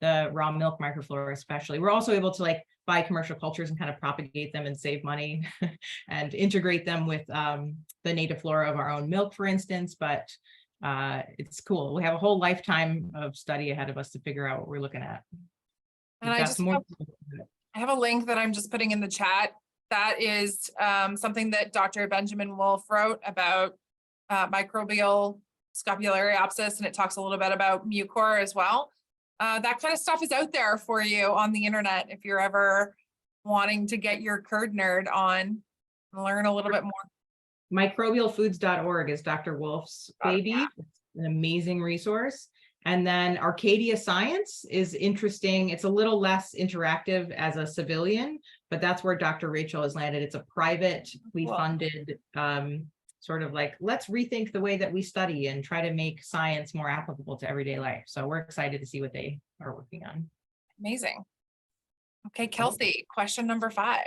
the raw milk microflora, especially. We're also able to like buy commercial cultures and kind of propagate them and save money and integrate them with the native flora of our own milk, for instance. But it's cool. We have a whole lifetime of study ahead of us to figure out what we're looking at. And We've I got just some more. I have a link that I'm just putting in the chat. That is something that Dr. Benjamin Wolf wrote about microbial scopulary abscess, and it talks a little bit about mucor as well. That kind of stuff is out there for you on the internet if you're ever wanting to get your curd nerd on and learn a little bit more. Microbialfoods.org is Dr. Wolf's baby. It's an amazing resource. And then Arcadia Science is interesting. It's a little less interactive as a civilian, but that's where Dr. Rachel has landed. It's a privately funded sort of like, let's rethink the way that we study and try to make science more applicable to everyday life. So we're excited to see what they are working on. Amazing. Okay, Kelsey, question number 5.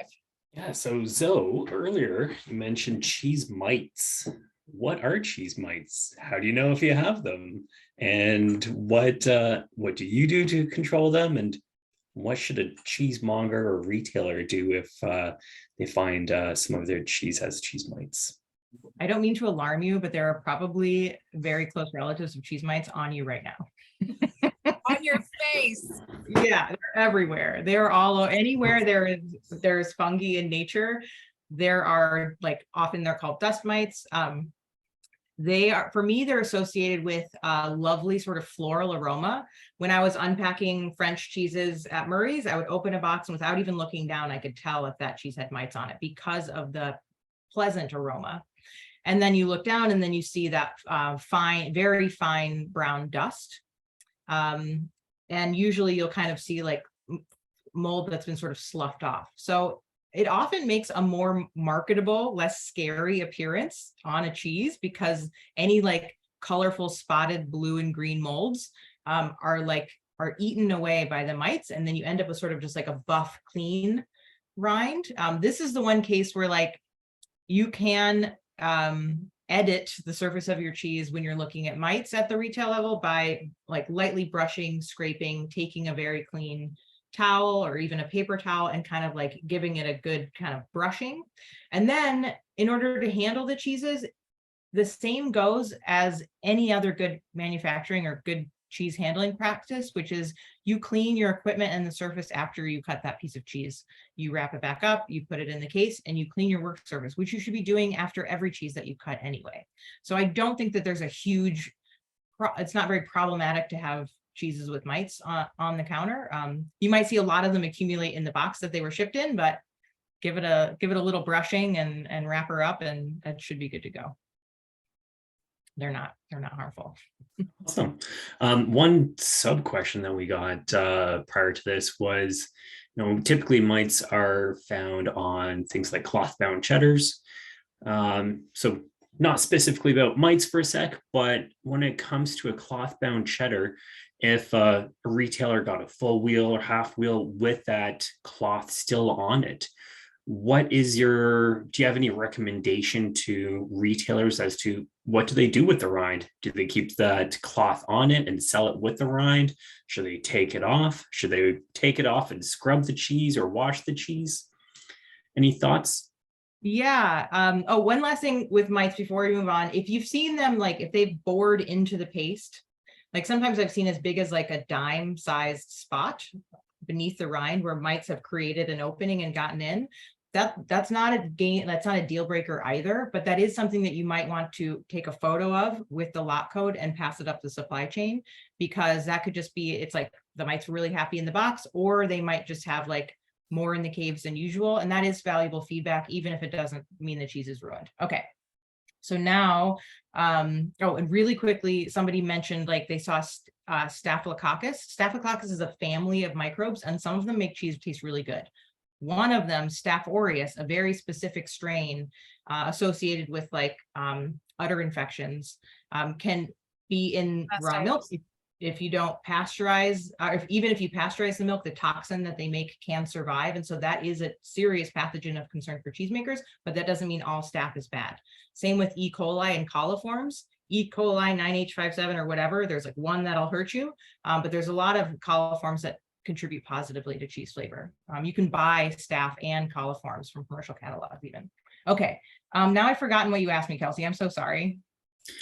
Yeah, so Zoe, earlier you mentioned cheese mites. What are cheese mites? How do you know if you have them? And what do you do to control them? And what should a cheesemonger or retailer do if they find some of their cheese has cheese mites? I don't mean to alarm you, but there are probably very close relatives of cheese mites on you right now. On your face. Yeah, they're everywhere. They're all anywhere there's fungi in nature. There are, like, often they're called dust mites. They are, for me, they're associated with a lovely sort of floral aroma. When I was unpacking French cheeses at Murray's, I would open a box and without even looking down, I could tell if that cheese had mites on it because of the pleasant aroma. And then you look down and then you see that fine, very fine brown dust. And usually you'll kind of see like mold that's been sort of sloughed off. So it often makes a more marketable, less scary appearance on a cheese because any like colorful spotted blue and green molds are eaten away by the mites. And then you end up with sort of just like a buff, clean rind. This is the one case where like you can edit the surface of your cheese when you're looking at mites at the retail level by like lightly brushing, scraping, taking a very clean towel or even a paper towel and kind of like giving it a good kind of brushing. And then in order to handle the cheeses, the same goes as any other good manufacturing or good cheese handling practice, which is you clean your equipment and the surface after you cut that piece of cheese. You wrap it back up, you put it in the case, and you clean your work surface, which you should be doing after every cheese that you cut anyway. So I don't think that there's a huge, it's not very problematic to have cheeses with mites on the counter. You might see a lot of them accumulate in the box that they were shipped in, but give it a little brushing and wrap her up and that should be good to go. They're not harmful. Awesome. One sub question that we got prior to this was, typically mites are found on things like cloth bound cheddars. So not specifically about mites for a sec, but when it comes to a cloth bound cheddar, if a retailer got a full wheel or half wheel with that cloth still on it, do you have any recommendation to retailers as to what do they do with the rind? Do they keep that cloth on it and sell it with the rind? Should they take it off? Should they take it off and scrub the cheese or wash the cheese? Any thoughts? Yeah. Oh, one last thing with mites before we move on. If you've seen them, like if they've bored into the paste, like sometimes I've seen as big as like a dime sized spot beneath the rind where mites have created an opening and gotten in. That's not a deal breaker either, but that is something that you might want to take a photo of with the lot code and pass it up the supply chain, because that could just be, it's like the mites were really happy in the box, or they might just have like more in the caves than usual. And that is valuable feedback, even if it doesn't mean the cheese is ruined. Okay. So now, and really quickly, somebody mentioned like they saw Staphylococcus. Staphylococcus is a family of microbes, and some of them make cheese taste really good. One of them, Staph aureus, a very specific strain associated with like udder infections, can be in raw milk. If you don't pasteurize, even if you pasteurize the milk, the toxin that they make can survive. And so that is a serious pathogen of concern for cheesemakers, but that doesn't mean all staph is bad. Same with E. coli and coliforms. E. coli 9H57 or whatever, there's like one that'll hurt you, but there's a lot of coliforms that contribute positively to cheese flavor. You can buy staph and coliforms from commercial catalogs even. Okay, now I've forgotten what you asked me, Kelsey. I'm so sorry.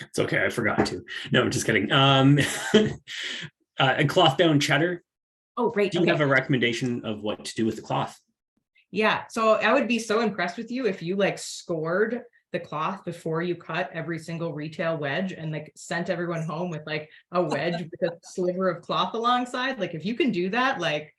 It's okay, I forgot to. No, I'm just kidding. A cloth bound cheddar. Oh, great. Do you Okay. have a recommendation of what to do with the cloth? Yeah, so I would be so impressed with you if you like scored the cloth before you cut every single retail wedge and like sent everyone home with like a wedge with a sliver of cloth alongside. Like if you can do that, like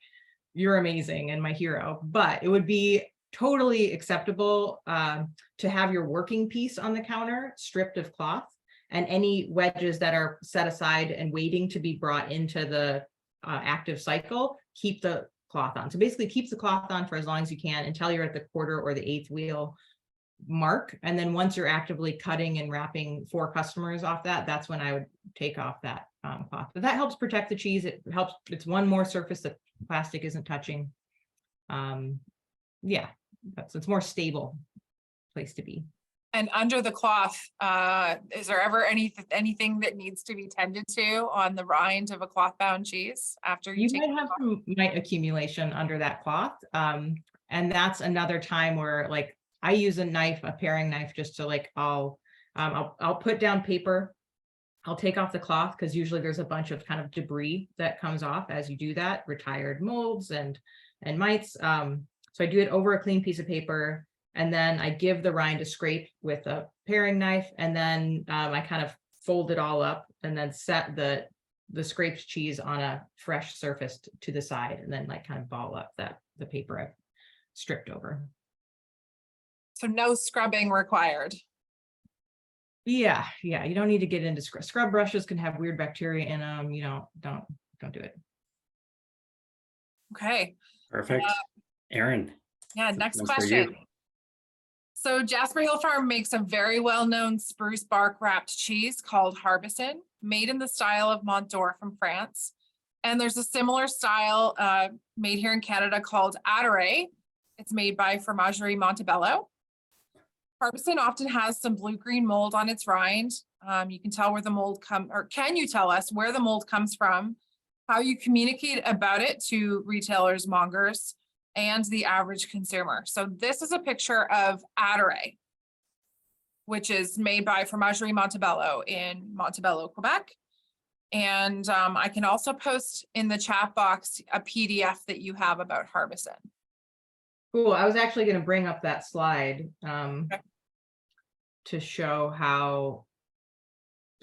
you're amazing and my hero. But it would be totally acceptable to have your working piece on the counter stripped of cloth, and any wedges that are set aside and waiting to be brought into the active cycle, keep the cloth on. So basically keeps the cloth on for as long as you can until you're at the quarter or the eighth wheel mark. And then once you're actively cutting and wrapping for customers off that, that's when I would take off that cloth. But that helps protect the cheese. It helps, it's one more surface that plastic isn't touching. Yeah, it's more stable place to be. And under the cloth, is there ever anything that needs to be tended to on the rind of a cloth bound cheese after you You take might it have off? some mite accumulation under that cloth. And that's another time where like I use a knife, a paring knife, just to like I'll put down paper. I'll take off the cloth because usually there's a bunch of kind of debris that comes off as you do that, retired molds and mites. So I do it over a clean piece of paper, and then I give the rind a scrape with a paring knife, and then I kind of fold it all up and then set the scraped cheese on a fresh surface to the side, and then like kind of ball up the paper I've stripped over. So no scrubbing required. Yeah, you don't need to get into scrub brushes can have weird bacteria in them. You know, don't do it. Okay. Perfect. Aaron. Yeah, next that's for you. question. So Jasper Hill Farm makes a very well-known spruce bark wrapped cheese called Harbison, made in the style of Mont d'Or from France. And there's a similar style made here in Canada called Adore. It's made by Fromagerie Montebello. Harbison often has some blue-green mold on its rind. You can tell where the mold can you tell us where the mold comes from, how you communicate about it to retailers, mongers, and the average consumer. So this is a picture of Adore, which is made by Fromagerie Montebello in Montebello, Quebec. And I can also post in the chat box a PDF that you have about Harbison. Cool. I was actually going to bring up that slide to show how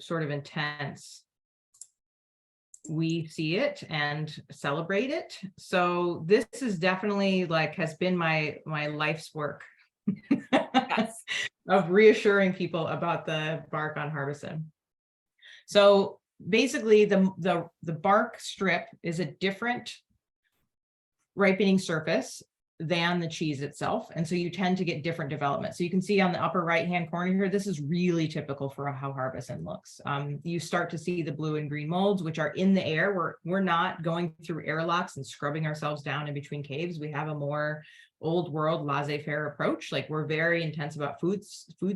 sort of intense we see it and celebrate it. So this is definitely like has been my life's work of reassuring people about the bark on Harbison. So basically the bark strip is a different ripening surface than the cheese itself. And so you tend to get different development. So you can see on the upper right-hand corner here, this is really typical for how Harbison looks. You start to see the blue and green molds, which are in the air. We're not going through airlocks and scrubbing ourselves down in between caves. We have a more old world laissez-faire approach. Like we're very intense about food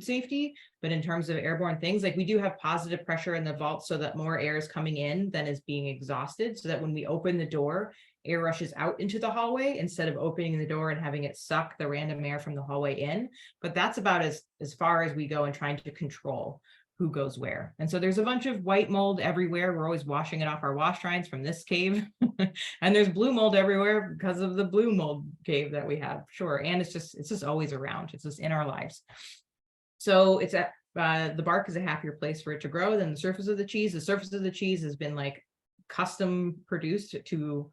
safety, but in terms of airborne things, like we do have positive pressure in the vault so that more air is coming in than is being exhausted, so that when we open the door, air rushes out into the hallway instead of opening the door and having it suck the random air from the hallway in. But that's about as far as we go in trying to control who goes where. And so there's a bunch of white mold everywhere. We're always washing it off our wash rinds from this cave. And there's blue mold everywhere because of the blue mold cave that we have. Sure. And it's just always around. It's just in our lives. So it's the bark is a happier place for it to grow than the surface of the cheese. The surface of the cheese has been like custom produced to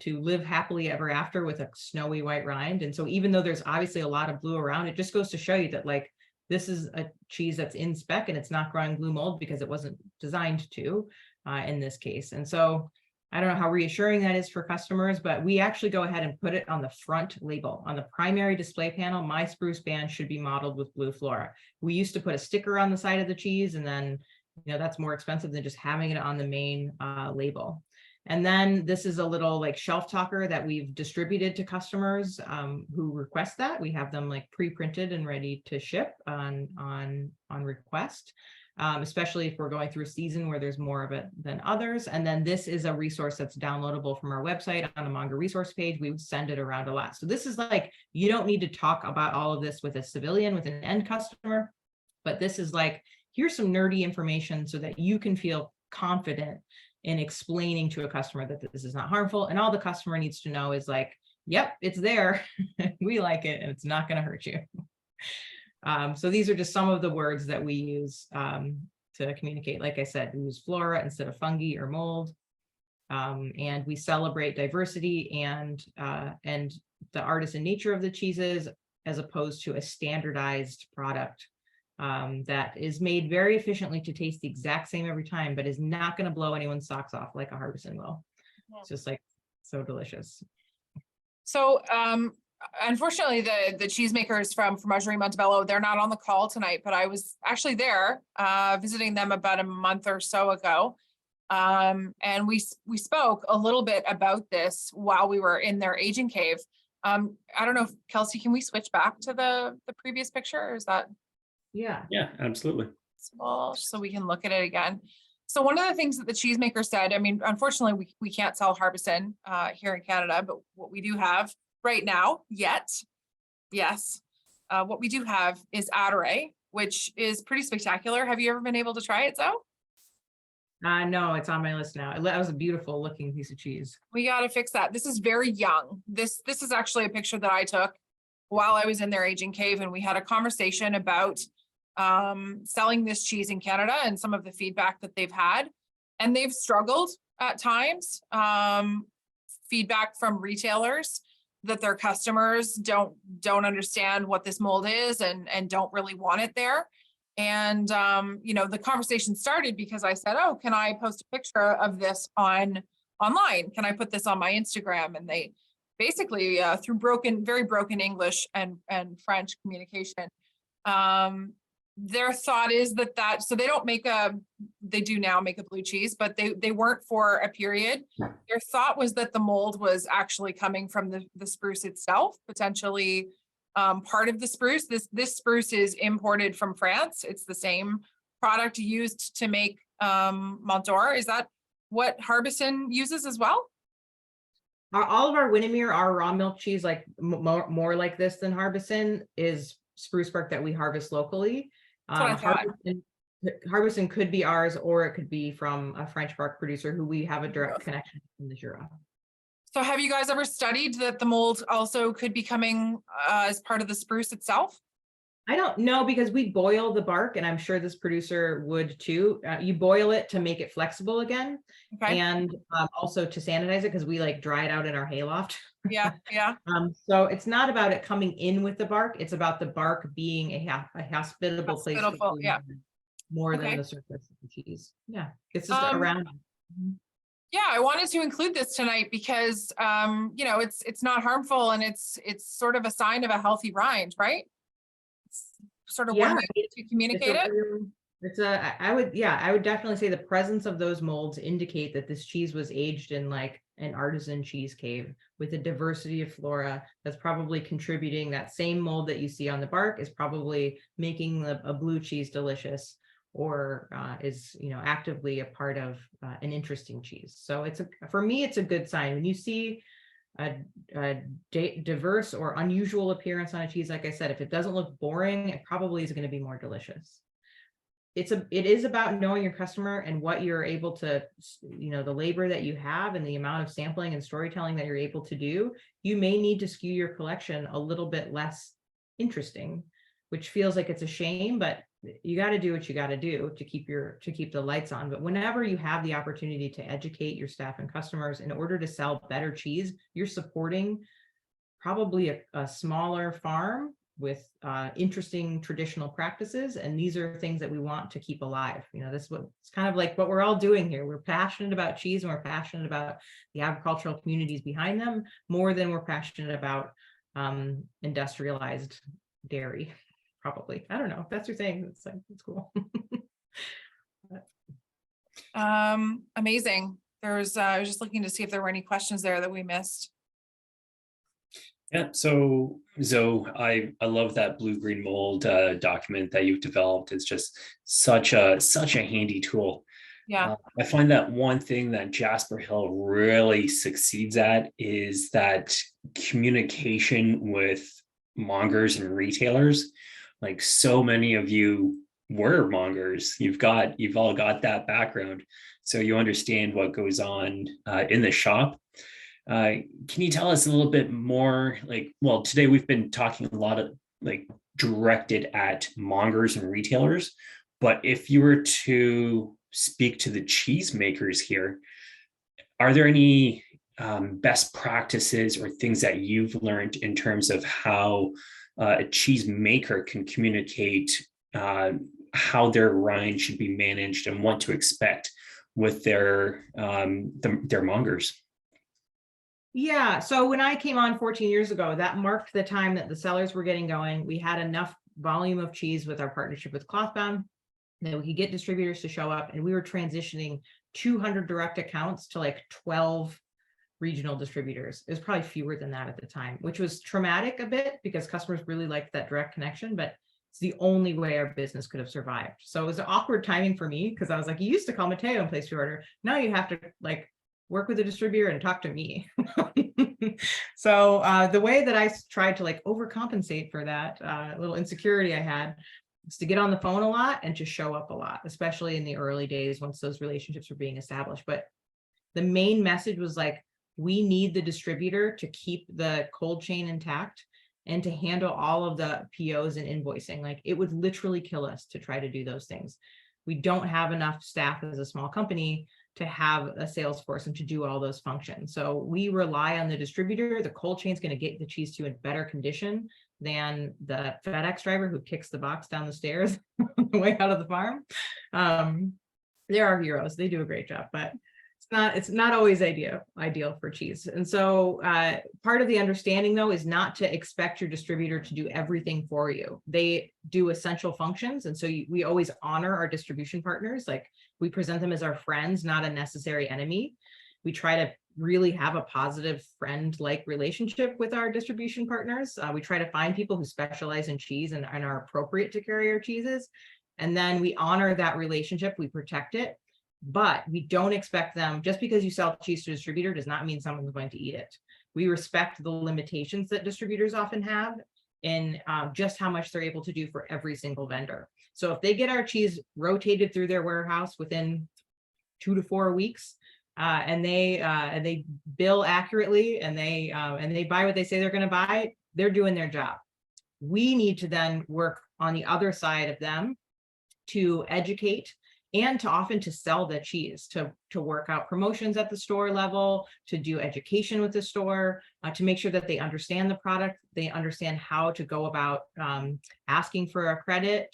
live happily ever after with a snowy white rind. And so even though there's obviously a lot of blue around, it just goes to show you that like this is a cheese that's in spec and it's not growing blue mold because it wasn't designed to in this case. And so I don't know how reassuring that is for customers, but we actually go ahead and put it on the front label. On the primary display panel, my spruce band should be modeled with blue flora. We used to put a sticker on the side of the cheese, and then that's more expensive than just having it on the main label. And then this is a little like shelf talker that we've distributed to customers who request that. We have them like pre-printed and ready to ship on request, especially if we're going through a season where there's more of it than others. And then this is a resource that's downloadable from our website on the Monger resource page. We would send it around a lot. So this is like, you don't need to talk about all of this with a civilian, with an end customer, but this is like, here's some nerdy information so that you can feel confident in explaining to a customer that this is not harmful. And all the customer needs to know is like, yep, it's there. We like it and it's not going to hurt you. So these are just some of the words that we use to communicate. Like I said, we use flora instead of fungi or mold. And we celebrate diversity and the artisan nature of the cheeses, as opposed to a standardized product that is made very efficiently to taste the exact same every time, but is not going to blow anyone's socks off like a Harbison will. It's just like so delicious. So unfortunately, the cheesemakers from Fromagerie Montebello, they're not on the call tonight, but I was actually there visiting them about a month or so ago. And we spoke a little bit about this while we were in their aging cave. I don't know if Kelsey, can we switch back to the previous picture, or is that? Yeah. Yeah, absolutely. Possible, so we can look at it again. So one of the things that the cheesemaker said, I mean, unfortunately, we can't sell Harbison here in Canada, but what we do have right now, yes, what we do have is Adore, which is pretty spectacular. Have you ever been able to try it, Zoe? No, it's on my list now. That was a beautiful looking piece of cheese. We got to fix that. This is very young. This is actually a picture that I took while I was in their aging cave, and we had a conversation about selling this cheese in Canada and some of the feedback that they've had, and they've struggled at times. Feedback from retailers that their customers don't understand what this mold is and don't really want it there. And you know, the conversation started because I said, oh, can I post a picture of this online? Can I put this on my Instagram? And they basically through very broken English and French communication, their thought is that so they do now make a blue cheese, but they weren't for a period. Their thought was that the mold was actually coming from the spruce itself, potentially part of the spruce. This spruce is imported from France. It's the same product used to make Montor. Is that what Harbison uses as well? All of our Winnemere, our raw milk cheese, like more like this than Harbison, is spruce bark that we harvest locally. Harbison could be ours, or it could be from a French bark producer who we have a direct connection in the Jura. So have you guys ever studied that the mold also could be coming as part of the spruce itself? I don't know, because we boil the bark, and I'm sure this producer would too. You boil it to make it flexible again, Okay. and also to sanitize it, because we like dry it out in our hayloft. Yeah. So it's not about it coming in with the bark. It's about the bark being a hospitable place. Yeah. More Okay. than the surface of the cheese. Yeah. It's just around. Yeah, I wanted to include this tonight because you know, it's not harmful, and it's sort of a sign of a healthy rind, right? It's sort of one way to communicate it. I would definitely say the presence of those molds indicate that this cheese was aged in like an artisan cheese cave with a diversity of flora that's probably contributing. That same mold that you see on the bark is probably making a blue cheese delicious, or is, you know, actively a part of an interesting cheese. So for me, it's a good sign when you see a diverse or unusual appearance on a cheese. Like I said, if it doesn't look boring, it probably is going to be more delicious. It is about knowing your customer and what you're able to, you know, the labor that you have and the amount of sampling and storytelling that you're able to do. You may need to skew your collection a little bit less interesting, which feels like it's a shame, but you got to do what you got to do to keep the lights on. But whenever you have the opportunity to educate your staff and customers in order to sell better cheese, you're supporting probably a smaller farm with interesting traditional practices. And these are things that we want to keep alive. You know, this is it's kind of like what we're all doing here. We're passionate about cheese, and we're passionate about the agricultural communities behind them more than we're passionate about industrialized dairy. Probably. I don't know if that's your thing. It's cool. Amazing. I was just looking to see if there were any questions there that we missed. Yeah, so Zoe, I love that blue-green mold document that you've developed. It's just such a handy tool. Yeah. I find that one thing that Jasper Hill really succeeds at is that communication with mongers and retailers. Like, so many of you were mongers. You've all got that background, so you understand what goes on in the shop. Can you tell us a little bit more? Like, well, today we've been talking a lot of like directed at mongers and retailers, but if you were to speak to the cheesemakers here, are there any best practices or things that you've learned in terms of how a cheesemaker can communicate how their rind should be managed and what to expect with their mongers? Yeah, so when I came on 14 years ago, that marked the time that the sellers were getting going. We had enough volume of cheese with our partnership with Clothbound that we could get distributors to show up, and we were transitioning 200 direct accounts to like 12 regional distributors. It was probably fewer than that at the time, which was traumatic a bit because customers really liked that direct connection, but it's the only way our business could have survived. So it was an awkward timing for me because I was like, you used to call Mateo and place your order. Now you have to like work with a distributor and talk to me. So the way that I tried to like overcompensate for that little insecurity I had is to get on the phone a lot and to show up a lot, especially in the early days once those relationships were being established. But the main message was like, we need the distributor to keep the cold chain intact and to handle all of the POs and invoicing. Like it would literally kill us to try to do those things. We don't have enough staff as a small company to have a sales force and to do all those functions. So we rely on the distributor. The cold chain is going to get the cheese to in better condition than the FedEx driver who kicks the box down the stairs on the way out of the farm. They're our heroes. They do a great job, but it's not always ideal for cheese. And so part of the understanding though is not to expect your distributor to do everything for you. They do essential functions. And so we always honor our distribution partners. Like we present them as our friends, not a necessary enemy. We try to really have a positive friend-like relationship with our distribution partners. We try to find people who specialize in cheese and are appropriate to carry our cheeses. And then we honor that relationship, we protect it. But we don't expect them, just because you sell cheese to a distributor does not mean someone's going to eat it. We respect the limitations that distributors often have in just how much they're able to do for every single vendor. So if they get our cheese rotated through their warehouse within 2 to 4 weeks, and they bill accurately and they buy what they say they're going to buy, they're doing their job. We need to then work on the other side of them to educate and to often to sell the cheese, to work out promotions at the store level, to do education with the store, to make sure that they understand the product, they understand how to go about asking for a credit,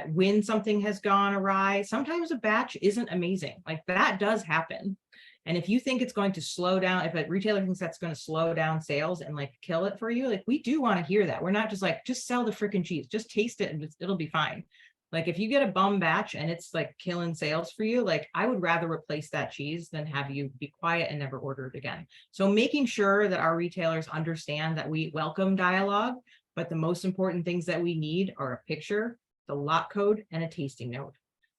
when something has gone awry. Sometimes a batch isn't amazing, like that does happen. And if you think it's going to slow down, if a retailer thinks that's going to slow down sales and like kill it for you, like we do want to hear that. We're not just like, just sell the freaking cheese, just taste it and it'll be fine. Like if you get a bum batch and it's like killing sales for you, like I would rather replace that cheese than have you be quiet and never order it again. So making sure that our retailers understand that we welcome dialogue, but the most important things that we need are a picture, the lot code, and a tasting note.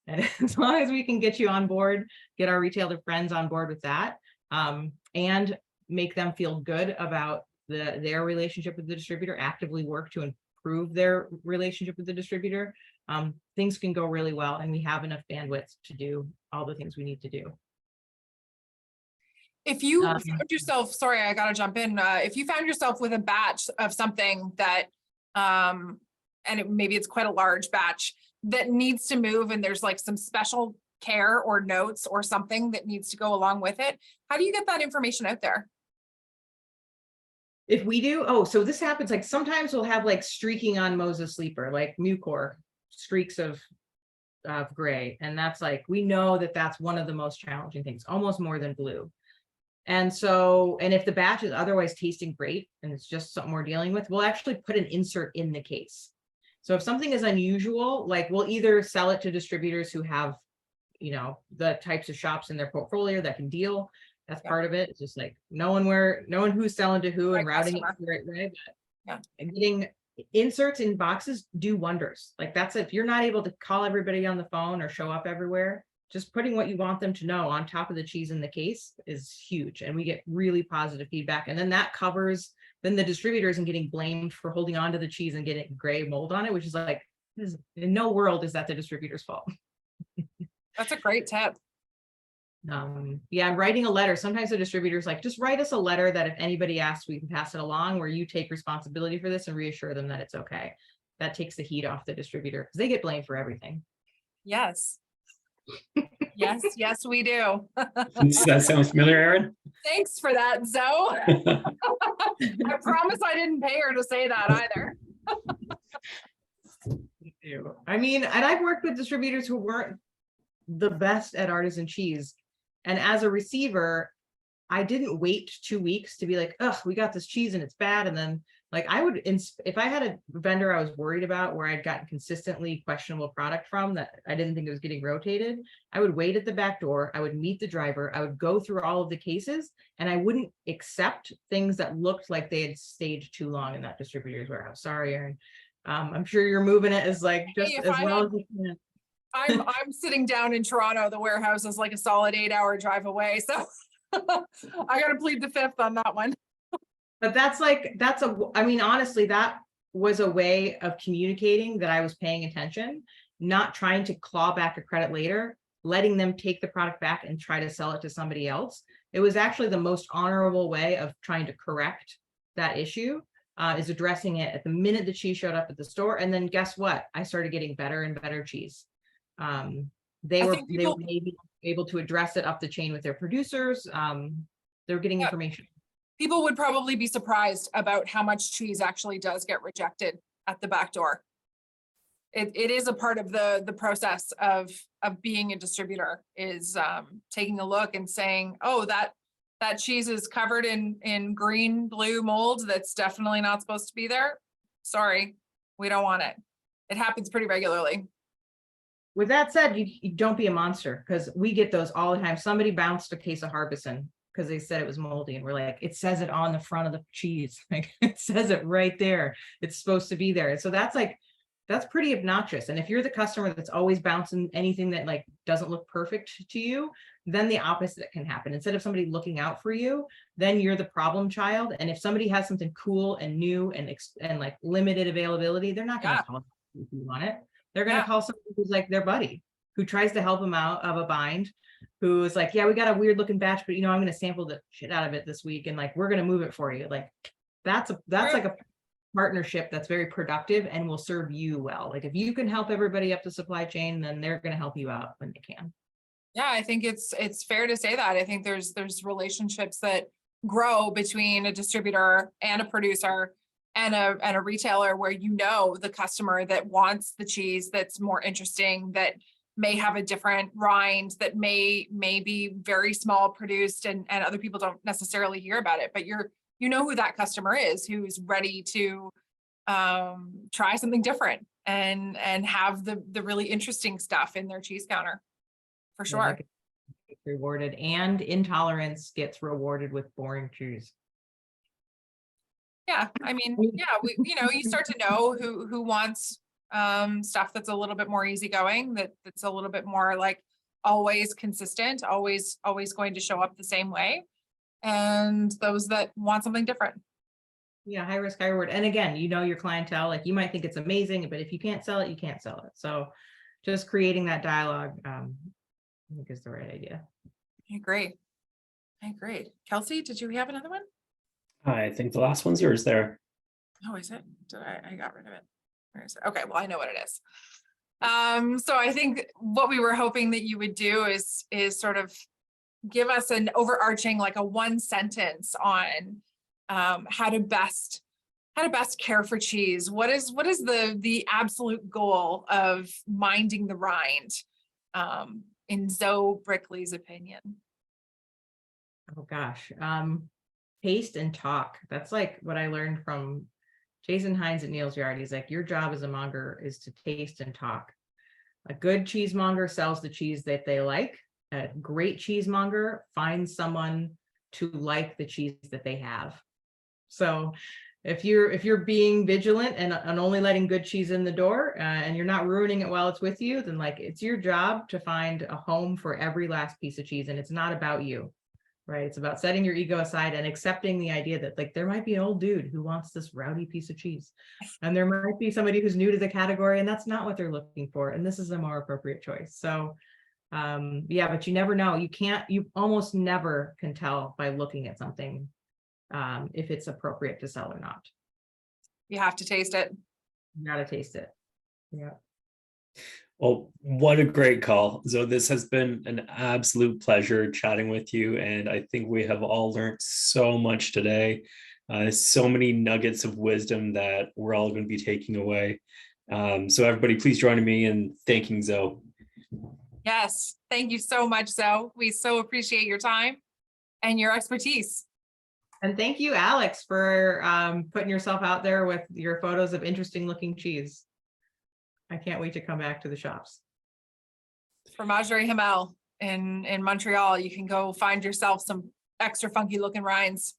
And as long as we can get you on board, get our retailer friends on board with that, and make them feel good about their relationship with the distributor, actively work to improve their relationship with the distributor, things can go really well, and we have enough bandwidth to do all the things we need to do. If you found yourself, sorry, I gotta jump in. If you found yourself with a batch of something that, and maybe it's quite a large batch that needs to move and there's like some special care or notes or something that needs to go along with it, how do you get that information out there? If we do, so this happens, like sometimes we'll have like streaking on Moses Sleeper, like Mucor, streaks of gray. And that's like, we know that that's one of the most challenging things, almost more than blue. And so, and if the batch is otherwise tasting great and it's just something we're dealing with, we'll actually put an insert in the case. So if something is unusual, like we'll either sell it to distributors who have, you know, the types of shops in their portfolio that can deal. That's part of it. It's just like knowing who's selling to who and routing it the right way. But and getting inserts in boxes do wonders. Like that's if you're not able to call everybody on the phone or show up everywhere, just putting what you want them to know on top of the cheese in the case is huge. And we get really positive feedback. And then that covers, then the distributor isn't getting blamed for holding on to the cheese and getting gray mold on it, which is like, In no world is that the distributor's fault. That's a great tip. Yeah, writing a letter. Sometimes the distributor's like, just write us a letter that if anybody asks, we can pass it along, where you take responsibility for this and reassure them that it's okay. That takes the heat off the distributor because they get blamed for everything. Yes. Yes, yes, we do. Does that sound familiar, Aaron? Thanks for that, Zoe. I promise I didn't pay her to say that either. I mean, and I've worked with distributors who weren't the best at artisan cheese. And as a receiver, I didn't wait 2 weeks to be like, oh, we got this cheese and it's bad. And then like I would, if I had a vendor I was worried about where I'd gotten consistently questionable product from that I didn't think it was getting rotated, I would wait at the back door. I would meet the driver. I would go through all of the cases and I wouldn't accept things that looked like they had stayed too long in that distributor's warehouse. Sorry, Aaron. I'm sure you're moving it as like just Hey, as well as you can. I'm sitting down in Toronto. The warehouse is like a solid 8-hour drive away. So I got to plead the fifth on that one. But I mean, honestly, that was a way of communicating that I was paying attention, not trying to claw back a credit later, letting them take the product back and try to sell it to somebody else. It was actually the most honorable way of trying to correct that issue, is addressing it at the minute the cheese showed up at the store. And then guess what? I started getting better and better cheese. They were maybe able to address it up the chain with their producers. They were getting information. People would probably be surprised about how much cheese actually does get rejected at the back door. It is a part of the process of being a distributor, is taking a look and saying, oh, that cheese is covered in green, blue mold. That's definitely not supposed to be there. Sorry, we don't want it. It happens pretty regularly. With that said, you don't be a monster, because we get those all the time. Somebody bounced a case of Harbison because they said it was moldy, and we're like, it says it on the front of the cheese. Like, it says it right there. It's supposed to be there. And so that's pretty obnoxious. And if you're the customer that's always bouncing anything that like doesn't look perfect to you, then the opposite can happen. Instead of somebody looking out for you, then you're the problem child. And if somebody has something cool and new and like limited availability, they're not going to call you if you want it. They're going to call somebody who's like their buddy, who tries to help them out of a bind, who is like, yeah, we got a weird looking batch, but I'm going to sample the shit out of it this week. And like, we're going to move it for you. Like that's like a partnership that's very productive and will serve you well. Like if you can help everybody up the supply chain, then they're going to help you out when they can. Yeah, I think it's fair to say that. I think there's relationships that grow between a distributor and a producer and a retailer, where the customer that wants the cheese that's more interesting, that may have a different rind, that may be very small produced and other people don't necessarily hear about it, but you know who that customer is, who's ready to try something different and have the really interesting stuff in their cheese counter, for sure. Gets rewarded, and intolerance gets rewarded with boring cheese. Yeah, I mean, yeah, you start to know who wants stuff that's a little bit more easygoing, that's a little bit more like always consistent, always going to show up the same way, and those that want something different. Yeah, high risk, high reward. And again, your clientele, like you might think it's amazing, but if you can't sell it, you can't sell it. So just creating that dialogue, I think is the right idea. I agree. Kelsey, did you have another one? I think the last one's yours there. Oh, is it? Did I got rid of it? Where is it? Okay, well, I know what it is. So I think what we were hoping that you would do is sort of give us an overarching, like a one sentence on how to best care for cheese. What is the absolute goal of minding the rind, in Zoe Brickley's opinion? Oh gosh. Taste and talk. That's like what I learned from Jason Hines at Neil's Yard. He's like, your job as a monger is to taste and talk. A good cheesemonger sells the cheese that they like. A great cheesemonger finds someone to like the cheese that they have. So if you're being vigilant and only letting good cheese in the door, and you're not ruining it while it's with you, then like it's your job to find a home for every last piece of cheese, and it's not about you. right? It's about setting your ego aside and accepting the idea that like there might be an old dude who wants this rowdy piece of cheese, and there might be somebody who's new to the category and that's not what they're looking for, and this is a more appropriate choice. So yeah, but you never know. You almost never can tell by looking at something if it's appropriate to sell or not. You have to taste it. You gotta taste it. Yeah. Well, what a great call. So this has been an absolute pleasure chatting with you. And I think we have all learned so much today. So many nuggets of wisdom that we're all going to be taking away. So everybody, please join me in thanking Zoe. Yes. Thank you so much, Zoe. We so appreciate your time and your expertise. And thank you, Alex, for putting yourself out there with your photos of interesting looking cheese. I can't wait to come back to the shops. Fromagerie Hamel in Montreal. You can go find yourself some extra funky looking rinds.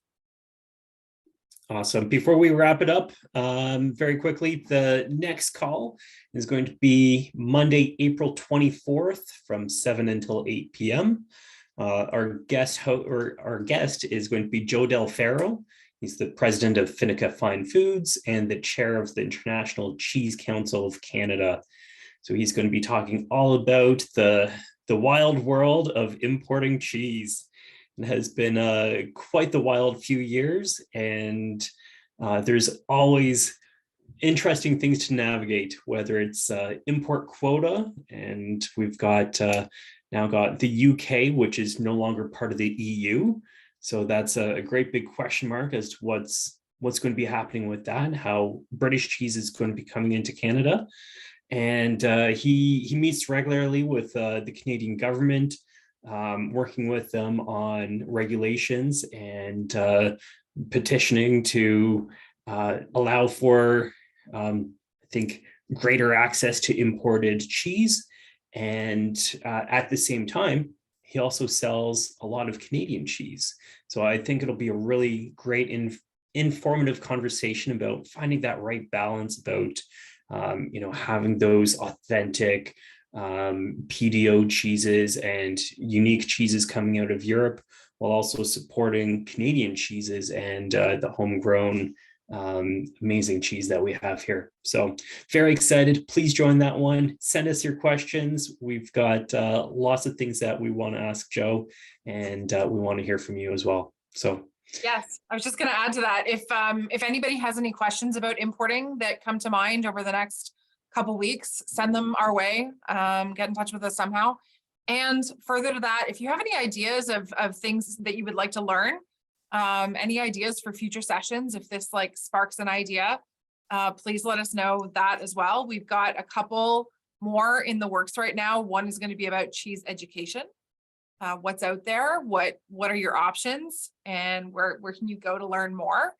Awesome. Before we wrap it up, very quickly, the next call is going to be Monday, April 24th from 7 until 8 p.m. Our guest is going to be Joe Del Ferro. He's the president of Finica Fine Foods and the chair of the International Cheese Council of Canada. So he's going to be talking all about the wild world of importing cheese. It has been quite the wild few years, and there's always interesting things to navigate, whether it's import quota, and we've got now got the UK, which is no longer part of the EU. So that's a great big question mark as to what's going to be happening with that, and how British cheese is going to be coming into Canada. And he meets regularly with the Canadian government, working with them on regulations and petitioning to allow for, I think, greater access to imported cheese. And at the same time, he also sells a lot of Canadian cheese. So I think it'll be a really great informative conversation about finding that right balance about, having those authentic PDO cheeses and unique cheeses coming out of Europe, while also supporting Canadian cheeses and the homegrown amazing cheese that we have here. So very excited. Please join that one. Send us your questions. We've got lots of things that we want to ask Joe, and we want to hear from you as well. So yes, I was just going to add to that. If anybody has any questions about importing that come to mind over the next couple weeks, send them our way. Get in touch with us somehow. And further to that, if you have any ideas of things that you would like to learn, any ideas for future sessions, if this like sparks an idea, please let us know that as well. We've got a couple more in the works right now. One is going to be about cheese education. What's out there, what are your options, and where can you go to learn more?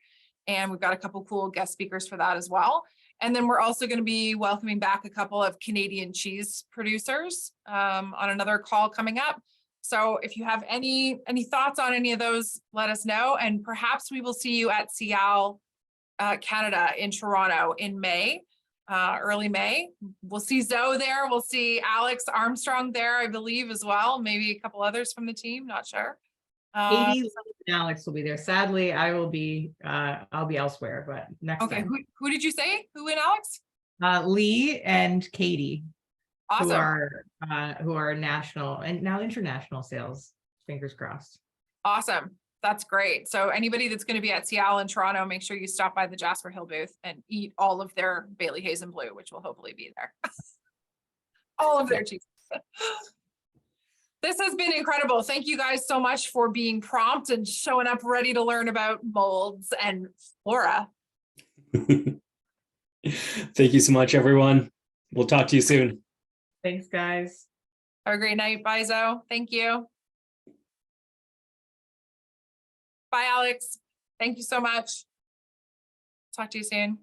And we've got a couple cool guest speakers for that as well. And then we're also going to be welcoming back a couple of Canadian cheese producers on another call coming up. So if you have any thoughts on any of those, let us know. And perhaps we will see you at Cial Canada in Toronto in May, early May. We'll see Zoe there. We'll see Alex Armstrong there, I believe, as well. Maybe a couple others from the team, not sure. Katie and Alex will be there. Sadly, I'll be elsewhere, but next okay, time. who did you say? Who and Alex? Lee and Katie. Awesome. Who are national and now international sales. Fingers crossed. Awesome. That's great. So anybody that's going to be at Cial in Toronto, make sure you stop by the Jasper Hill booth and eat all of their Bailey Hazen Blue, which will hopefully be there. All of their cheese. This has been incredible. Thank you guys so much for being prompt and showing up ready to learn about molds and flora. thank you so much, everyone. We'll talk to you soon. Thanks, guys. Have a great night. Bye, Zoe. Thank you. Bye, Alex. Thank you so much. Talk to you soon.